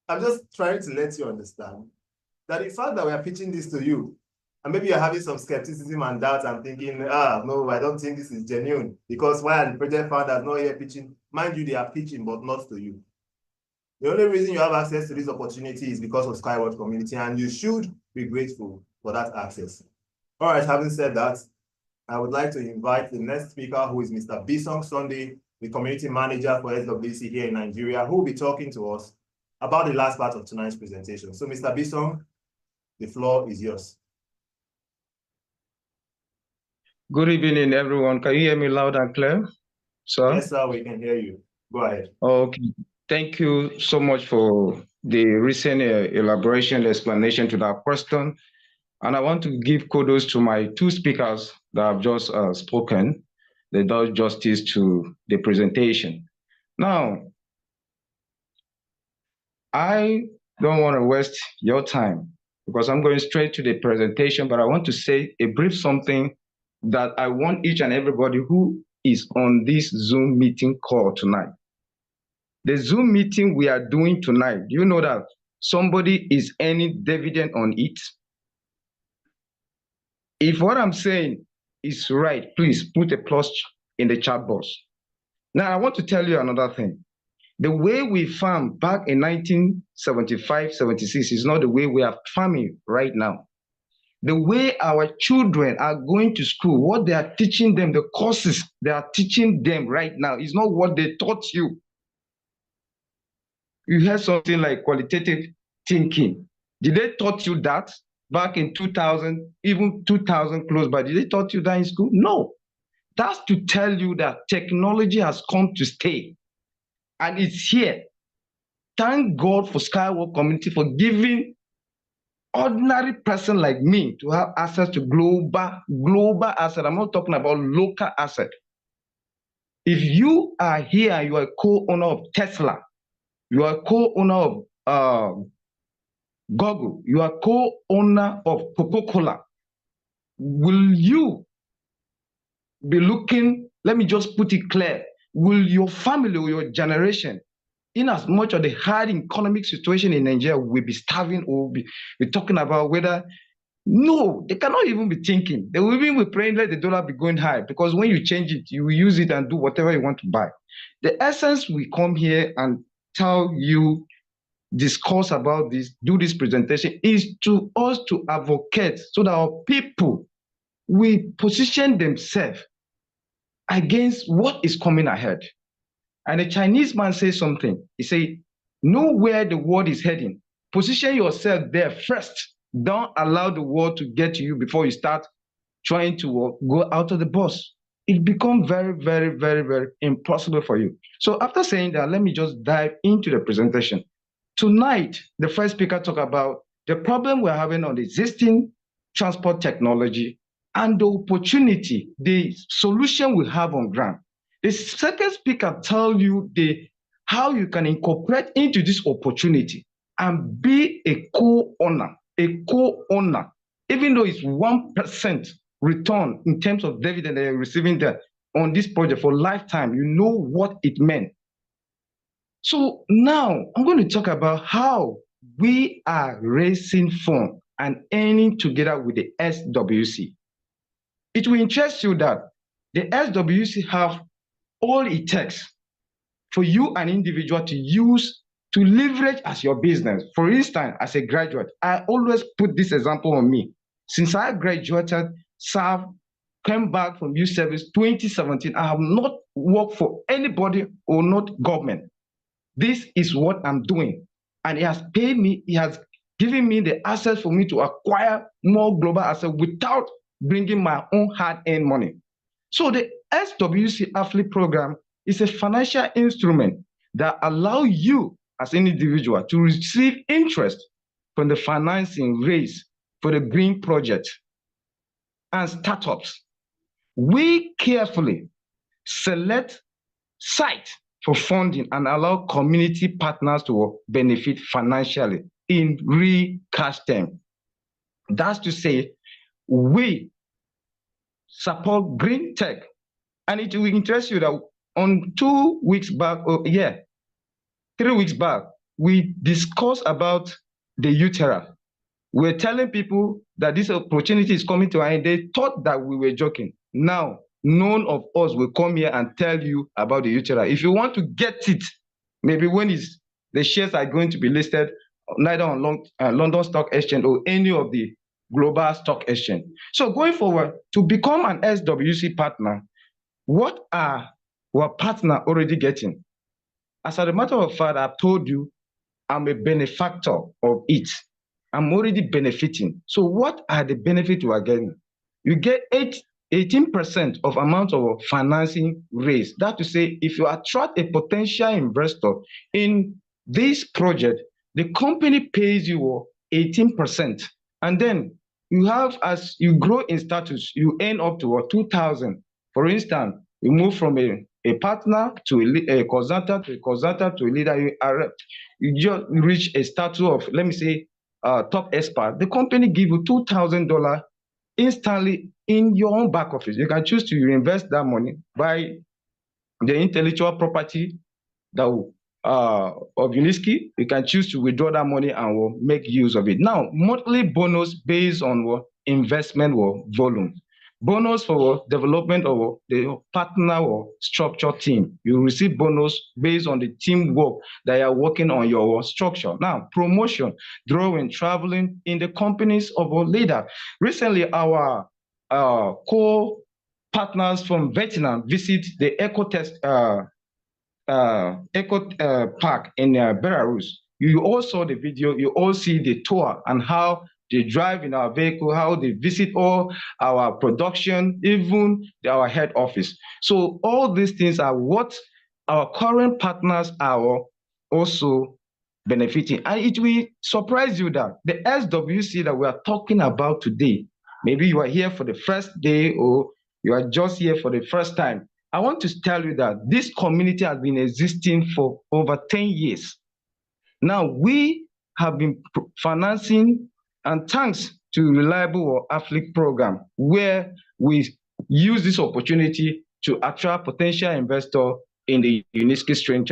I'm just trying to let you understand that the fact that we are pitching this to you, and maybe you're having some skepticism and doubt and thinking, no, I don't think this is genuine, because why are the project founders not here pitching? Mind you, they are pitching, but not to you. The only reason you have access to this opportunity is because of Skyward Community, and you should be grateful for that access. All right, having said that, I would like to invite the next speaker, who is Mr. Bisong Sunday, the community manager for SWC here in Nigeria, who will be talking to us about the last part of tonight's presentation. So, Mr. Bisong, the floor is yours. Good evening, everyone. Can you hear me loud and clear, sir? Yes, sir, we can hear you. Go ahead. Okay. Thank you so much for the recent elaboration, explanation to that question. And I want to give kudos to my two speakers that have just spoken. They do justice to the presentation. Now, I don't want to waste your time, because I'm going straight to the presentation, but I want to say a brief something that I want each and everybody who is on this Zoom meeting call tonight. The Zoom meeting we are doing tonight, do you know that somebody is earning dividend on it? If what I'm saying is right, please put a plus in the chat box. Now, I want to tell you another thing. The way we farmed back in 1975, 76 is not the way we are farming right now. The way our children are going to school, what they are teaching them, the courses they are teaching them right now is not what they taught you. You heard something like qualitative thinking. Did they taught you that back in 2000, even 2000 close by? Did they taught you that in school? No. That's to tell you that technology has come to stay. And it's here. Thank God for Skyward Community for giving ordinary person like me to have access to global asset. I'm not talking about local asset. If you are here and you are a co-owner of Tesla, You are co-owner of Google. You are co-owner of Coca-Cola. Will you be looking, let me just put it clear, will your family or your generation, in as much of the hard economic situation in Nigeria, will be starving or be talking about whether, no, they cannot even be thinking. They will even be praying let the dollar be going high, because when you change it, you will use it and do whatever you want to buy. The essence we come here and tell you, discuss about this, do this presentation, is to us to advocate so that our people will position themselves against what is coming ahead. And a Chinese man says something. He said, know where the world is heading. Position yourself there first. Don't allow the world to get to you before you start trying to go out of the bus. It becomes very, very, very, very impossible for you. So after saying that, let me just dive into the presentation. Tonight, the first speaker talked about the problem we're having on the existing transport technology and the opportunity, the solution we have on ground. The second speaker tells you how you can incorporate into this opportunity and be a co-owner, even though it's 1% return in terms of dividend that you're receiving there on this project for lifetime. You know what it meant. So now I'm going to talk about how we are raising funds and earning together with the SWC. It will interest you that the SWC have all it takes for you, an individual, to use to leverage as your business. For instance, as a graduate, I always put this example on me. Since I graduated, served, came back from youth service 2017, I have not worked for anybody or not government. This is what I'm doing. And it has paid me, it has given me the access for me to acquire more global assets without bringing my own hard-earned money. So the SWC Affiliate Program is a financial instrument that allows you as an individual to receive interest from the financing raised for the green project and startups. We carefully select sites for funding and allow community partners to benefit financially in real cash terms. That's to say, we support green tech. And it will interest you that on 2 weeks back, 3 weeks back, we discussed about the UTERA. We're telling people that this opportunity is coming to an end. They thought that we were joking. Now, none of us will come here and tell you about the UTERA. If you want to get it, maybe when the shares are going to be listed, neither on London Stock Exchange or any of the global stock exchange. So going forward, to become an SWC partner, what are our partners already getting? As a matter of fact, I've told you, I'm a benefactor of it. I'm already benefiting. So what are the benefits you are getting? You get 18% of amount of financing raised. That to say, if you attract a potential investor in this project, the company pays you 18%. And then you have, as you grow in status, you earn up to 2,000. For instance, you move from a partner to a consultant to a consultant to a leader. You just reach a status of, let me say, top expert. The company give you $2,000 instantly in your own back office. You can choose to invest that money, buy the intellectual property that of Unitsky. You can choose to withdraw that money and will make use of it. Now, monthly bonus based on investment or volume. Bonus for development of the partner or structure team. You receive bonus based on the teamwork that you are working on your structure. Now, promotion, drawing, traveling in the companies of our leader. Recently, our co-partners from Vietnam visit the Eco Park in Belarus. You all saw the video, you all see the tour and how they drive in our vehicle, how they visit all our production, even our head office. So all these things are what our current partners are also benefiting. And it will surprise you that the SWC that we are talking about today, maybe you are here for the first day or you are just here for the first time. I want to tell you that this community has been existing for over 10 years. Now, we have been financing, and thanks to Reliable or AFLIC program, where we use this opportunity to attract potential investor in the Unitsky String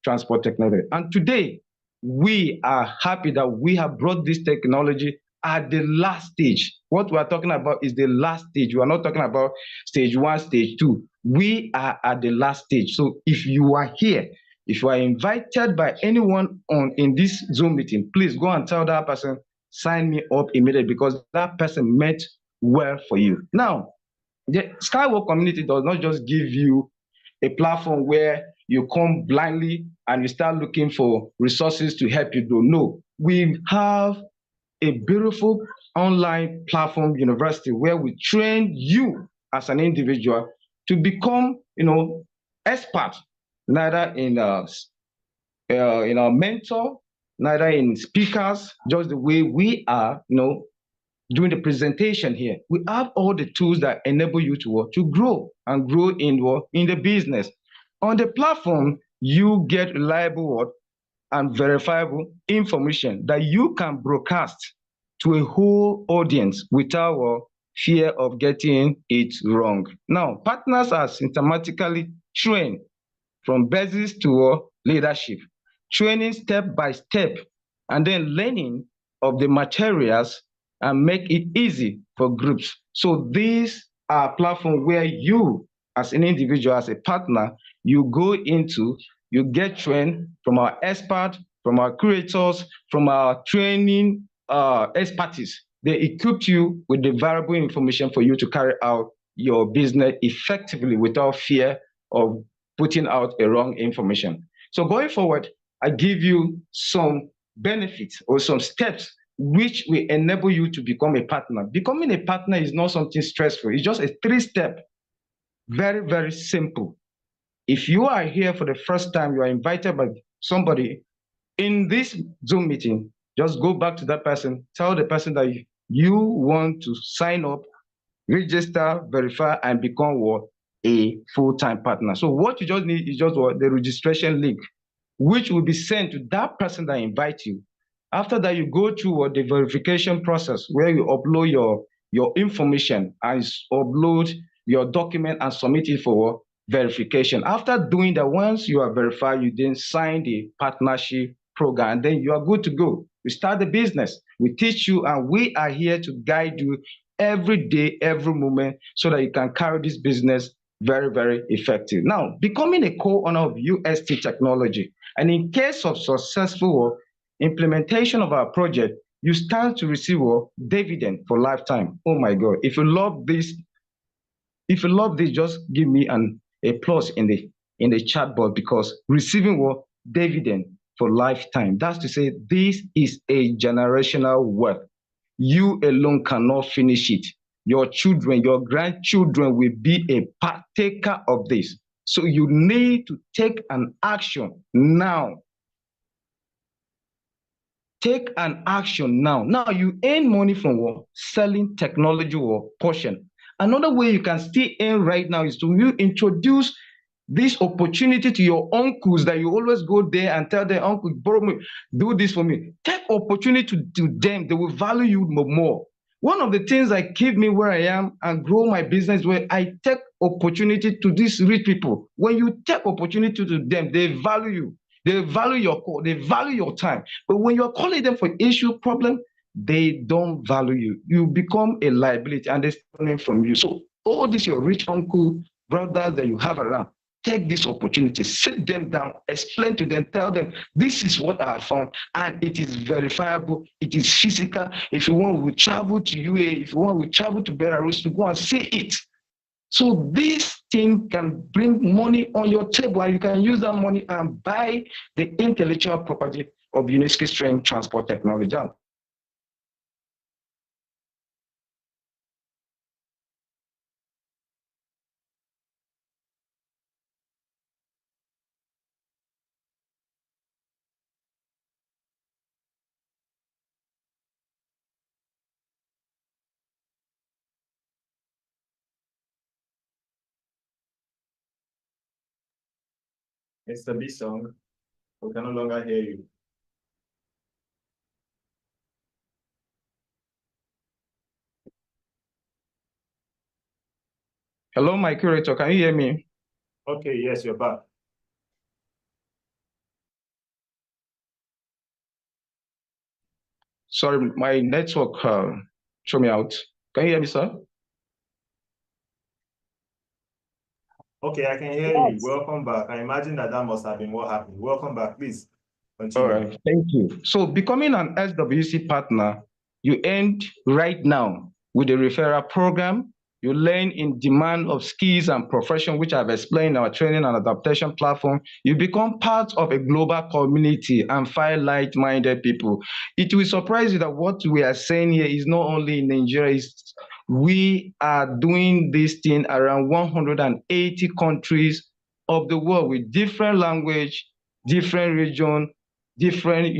transport technology. And today, we are happy that we have brought this technology at the last stage. What we are talking about is the last stage. We are not talking about stage 1, stage 2. We are at the last stage. So if you are here, if you are invited by anyone in this Zoom meeting, please go and tell that person, sign me up immediately, because that person meant well for you. Now, the Skywalk community does not just give you a platform where you come blindly and you start looking for resources to help you do. No, we have a beautiful online platform university where we train you as an individual to become, expert, neither in our mentor, neither in speakers, just the way we are, doing the presentation here. We have all the tools that enable you to grow and grow in the business. On the platform, you get reliable and verifiable information that you can broadcast to a whole audience without fear of getting it wrong. Now, partners are systematically trained from basics to leadership, training step by step, and then learning of the materials and make it easy for groups. So these are platforms where you, as an individual, as a partner, you go into, you get trained from our experts, from our creators, from our training expertise. They equip you with the valuable information for you to carry out your business effectively without fear of putting out a wrong information. So going forward, I give you some benefits or some steps which will enable you to become a partner. Becoming a partner is not something stressful. It's just a 3-step, very, very simple. If you are here for the first time, you are invited by somebody in this Zoom meeting, just go back to that person, tell the person that you want to sign up, register, verify, and become a full-time partner. So what you just need is just the registration link, which will be sent to that person that invites you. After that, you go through the verification process where you upload your information and upload your document and submit it for verification. After doing that, once you are verified, you then sign the partnership program, and then you are good to go. We start the business. We teach you, and we are here to guide you every day, every moment, so that you can carry this business very, very effective. Now, becoming a co-owner of UST Technology, and in case of successful implementation of our project, you stand to receive a dividend for lifetime. Oh my God! If you love this, just give me a plus in the chat box, because receiving a dividend for lifetime. That's to say, this is a generational wealth. You alone cannot finish it. Your children, your grandchildren will be a partaker of this. So you need to take an action now. Take an action now. Now you earn money from selling technology or portion. Another way you can still earn right now is to introduce this opportunity to your uncles that you always go there and tell them, uncle, borrow me, do this for me. Take opportunity to them. They will value you more. One of the things that keep me where I am and grow my business, where I take opportunity to these rich people. When you take opportunity to them, they value you. They value your call. They value your time. But when you're calling them for issue, problem, they don't value you. You become a liability, and they're stealing from you. So all this your rich uncle, brothers that you have around, take this opportunity, sit them down, explain to them, tell them, this is what I found, and it is verifiable, it is physical. If you want, we travel to UAE. If you want, we travel to Belarus to go and see it. So this thing can bring money on your table, and you can use that money and buy the intellectual property of Unitsky String transport technology. Mr. B Song, we can no longer hear you. Hello, my curator, can you hear me? Okay, yes, you're back. Sorry, my network threw me out. Can you hear me, sir? Okay, I can hear you. Yes. Welcome back. I imagine that must have been what happened. Welcome back, please. All Continue. right, thank you. So becoming an SWC partner, you end right now with a referral program. You learn in demand of skills and profession, which I've explained in our training and adaptation platform. You become part of a global community and find like-minded people. It will surprise you that what we are saying here is not only in Nigeria, we are doing this thing around 180 countries of the world with different language, different region, different,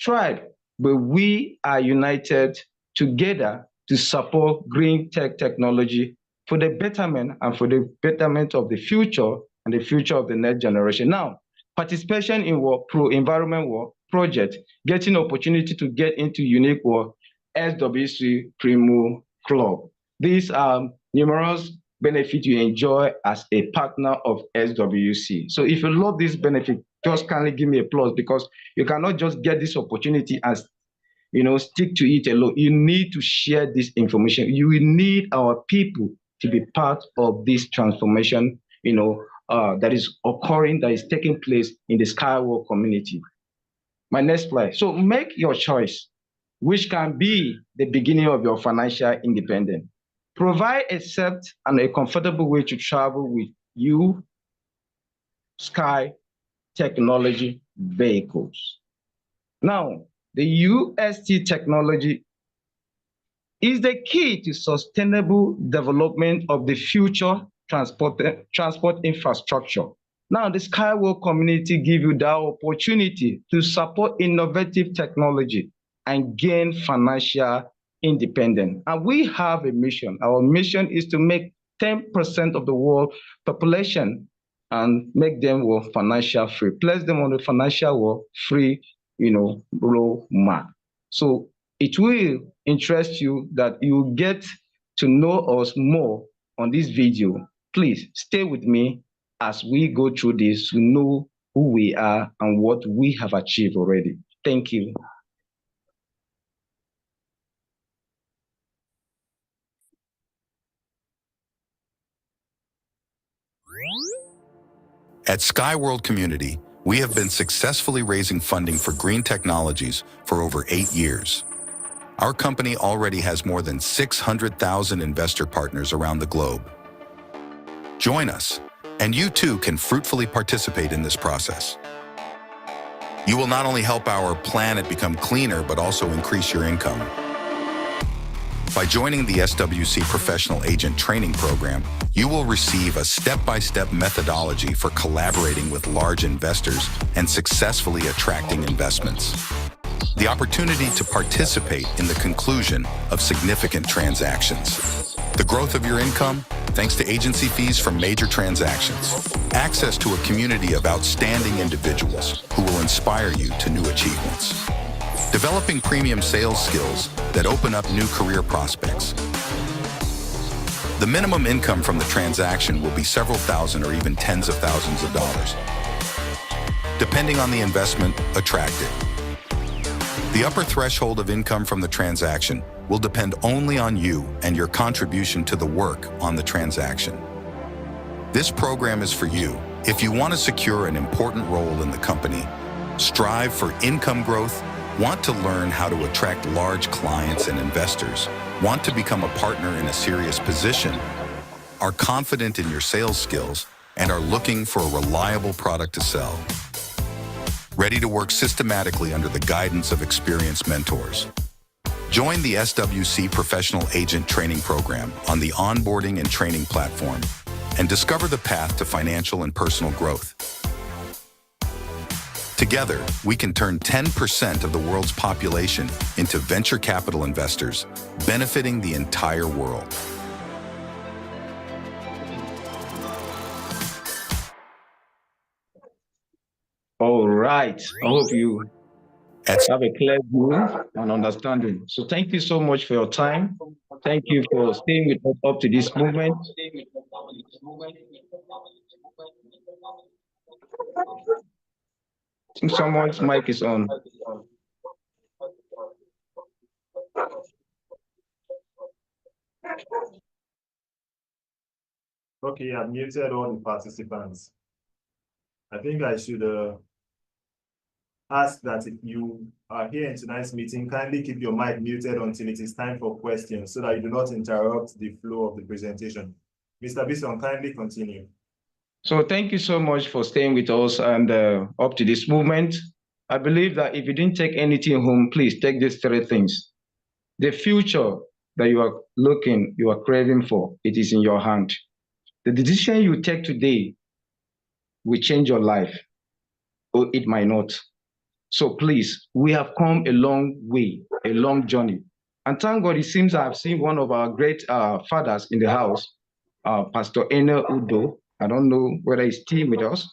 tribe, but we are united together to support green tech technology for the betterment and for the betterment of the future and the future of the next generation. Now, participation in work, pro-environment work project, getting opportunity to get into unique work, SWC Primo Club. These are numerous benefits you enjoy as a partner of SWC. So if you love this benefit, just kindly give me applause, because you cannot just get this opportunity and stick to it alone. You need to share this information. You will need our people to be part of this transformation, that is occurring, that is taking place in the Skyward community. My next slide. So make your choice, which can be the beginning of your financial independence. Provide a safe and a comfortable way to travel with you, Sky Technology vehicles. Now, the UST technology is the key to sustainable development of the future transport infrastructure. Now, the Skyward community give you that opportunity to support innovative technology and gain financial independence. And we have a mission. Our mission is to make 10% of the world population and make them financial free, place them on the financial free, roadmap. So it will interest you that you get to know us more on this video. Please stay with me as we go through this to know who we are and what we have achieved already. Thank you. At Skyworld Community, we have been successfully raising funding for green technologies for over 8 years. Our company already has more than 600,000 investor partners around the globe. Join us, and you too can fruitfully participate in this process. You will not only help our planet become cleaner, but also increase your income. By joining the SWC Professional Agent Training Program, you will receive a step-by-step methodology for collaborating with large investors and successfully attracting investments. The opportunity to participate in the conclusion of significant transactions. The growth of your income, thanks to agency fees from major transactions. Access to a community of outstanding individuals who will inspire you to new achievements. Developing premium sales skills that open up new career prospects. The minimum income from the transaction will be several thousand or even tens of thousands of dollars, depending on the investment attracted. The upper threshold of income from the transaction will depend only on you and your contribution to the work on the transaction. This program is for you if you want to secure an important role in the company, strive for income growth, want to learn how to attract large clients and investors, want to become a partner in a serious position, are confident in your sales skills, and are looking for a reliable product to sell. Ready to work systematically under the guidance of experienced mentors. Join the SWC Professional Agent Training Program on the onboarding and training platform and discover the path to financial and personal growth. Together, we can turn 10% of the world's population into venture capital investors, benefiting the entire world. All right. I hope you have a clear view and understanding. So thank you so much for your time. Thank you for staying with us up to this moment. I think someone's mic is on. Okay, I've muted all the participants. I think I should ask that if you are here in tonight's meeting, kindly keep your mic muted until it is time for questions so that you do not interrupt the flow of the presentation. Mr. Bison, kindly continue. So thank you so much for staying with us and up to this movement. I believe that if you didn't take anything home, please take these three things. The future that you are craving for, it is in your hand. The decision you take today will change your life, or it might not. So please, we have come a long way, a long journey. And thank God, it seems I've seen one of our great fathers in the house, Pastor Ene Udo. I don't know whether he's still with us,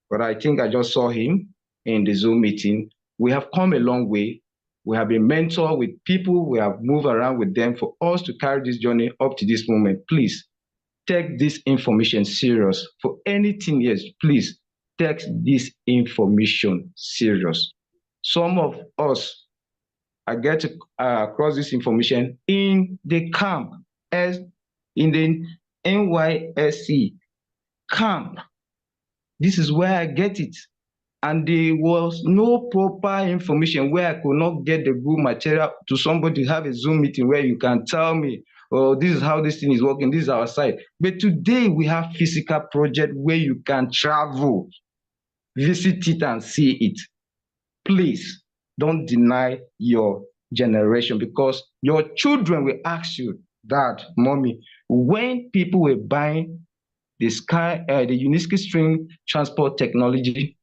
but I think I just saw him in the Zoom meeting. We have come a long way. We have been mentored with people. We have moved around with them for us to carry this journey up to this moment. Please take this information serious. For anything else, please take this information serious. Some of us, I get across this information in the camp, as in the NYSC camp. This is where I get it. And there was no proper information where I could not get the good material to somebody to have a Zoom meeting where you can tell me, oh, this is how this thing is working, this is our side. But today we have physical project where you can travel, visit it and see it. Please don't deny your generation, because your children will ask you, Dad, Mommy, when people were buying the Unitsky String transport technology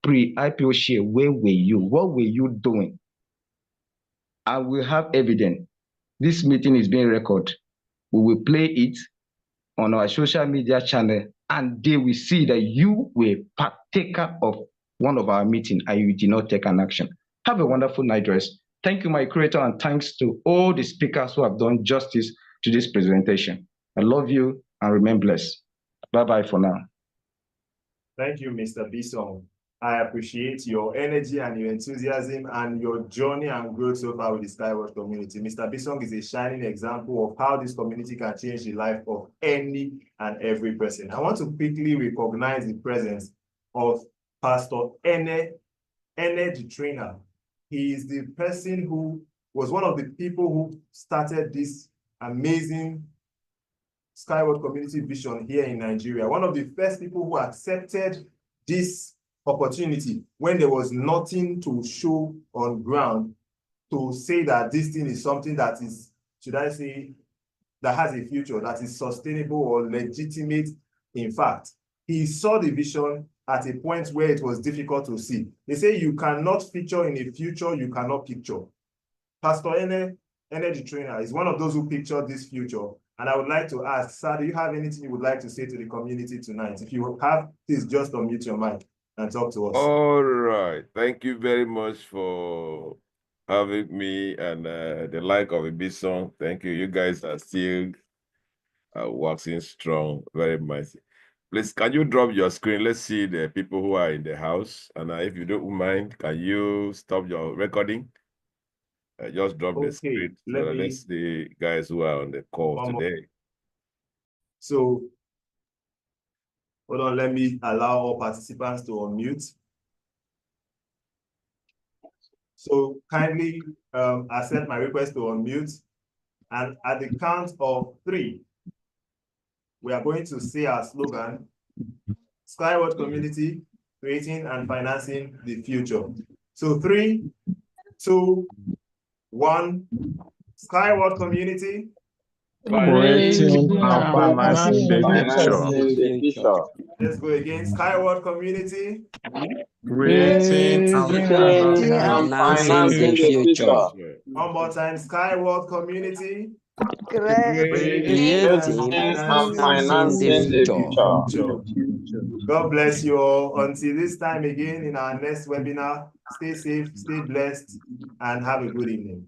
pre-IPO share, where were you? What were you doing? I will have evidence. This meeting is being recorded. We will play it on our social media channel, and they will see that you were partaker of one of our meetings and you did not take an action. Have a wonderful night rest. Thank you, my creator, and thanks to all the speakers who have done justice to this presentation. I love you and remain blessed. Bye-bye for now. Thank you, Mr. Bison. I appreciate your energy and your enthusiasm and your journey and growth so far with the Skyward community. Mr. Bison is a shining example of how this community can change the life of any and every person. I want to quickly recognize the presence of Pastor Ene the trainer. He is the person who was one of the people who started this amazing Skyward community vision here in Nigeria. One of the first people who accepted this opportunity when there was nothing to show on ground to say that this thing is something that is, should I say, that has a future, that is sustainable or legitimate. In fact, he saw the vision at a point where it was difficult to see. They say you cannot feature in a future you cannot picture. Pastor Ene the trainer is one of those who pictured this future. And I would like to ask, sir, do you have anything you would like to say to the community tonight? If you have, please just unmute your mic and talk to us. All right. Thank you very much for having me and the like of a Bison. Thank you. You guys are still waxing strong. Very much. Please, can you drop your screen? Let's see the people who are in the house. And if you don't mind, can you stop your recording? Just drop the screen. Let's see guys who are on the call today. So, hold on, let me allow all participants to unmute. So kindly accept my request to unmute. And at the count of 3, we are going to say our slogan, Skyward Community, Creating and Financing the Future. So 3, 2, 1, Skyward Community. Creating and financing the future. Let's go again. Skyward Community. Creating and financing the future. One more time. Skyward Community. Creating and financing the future. God bless you all. Until this time again in our next webinar, stay safe, stay blessed, and have a good evening.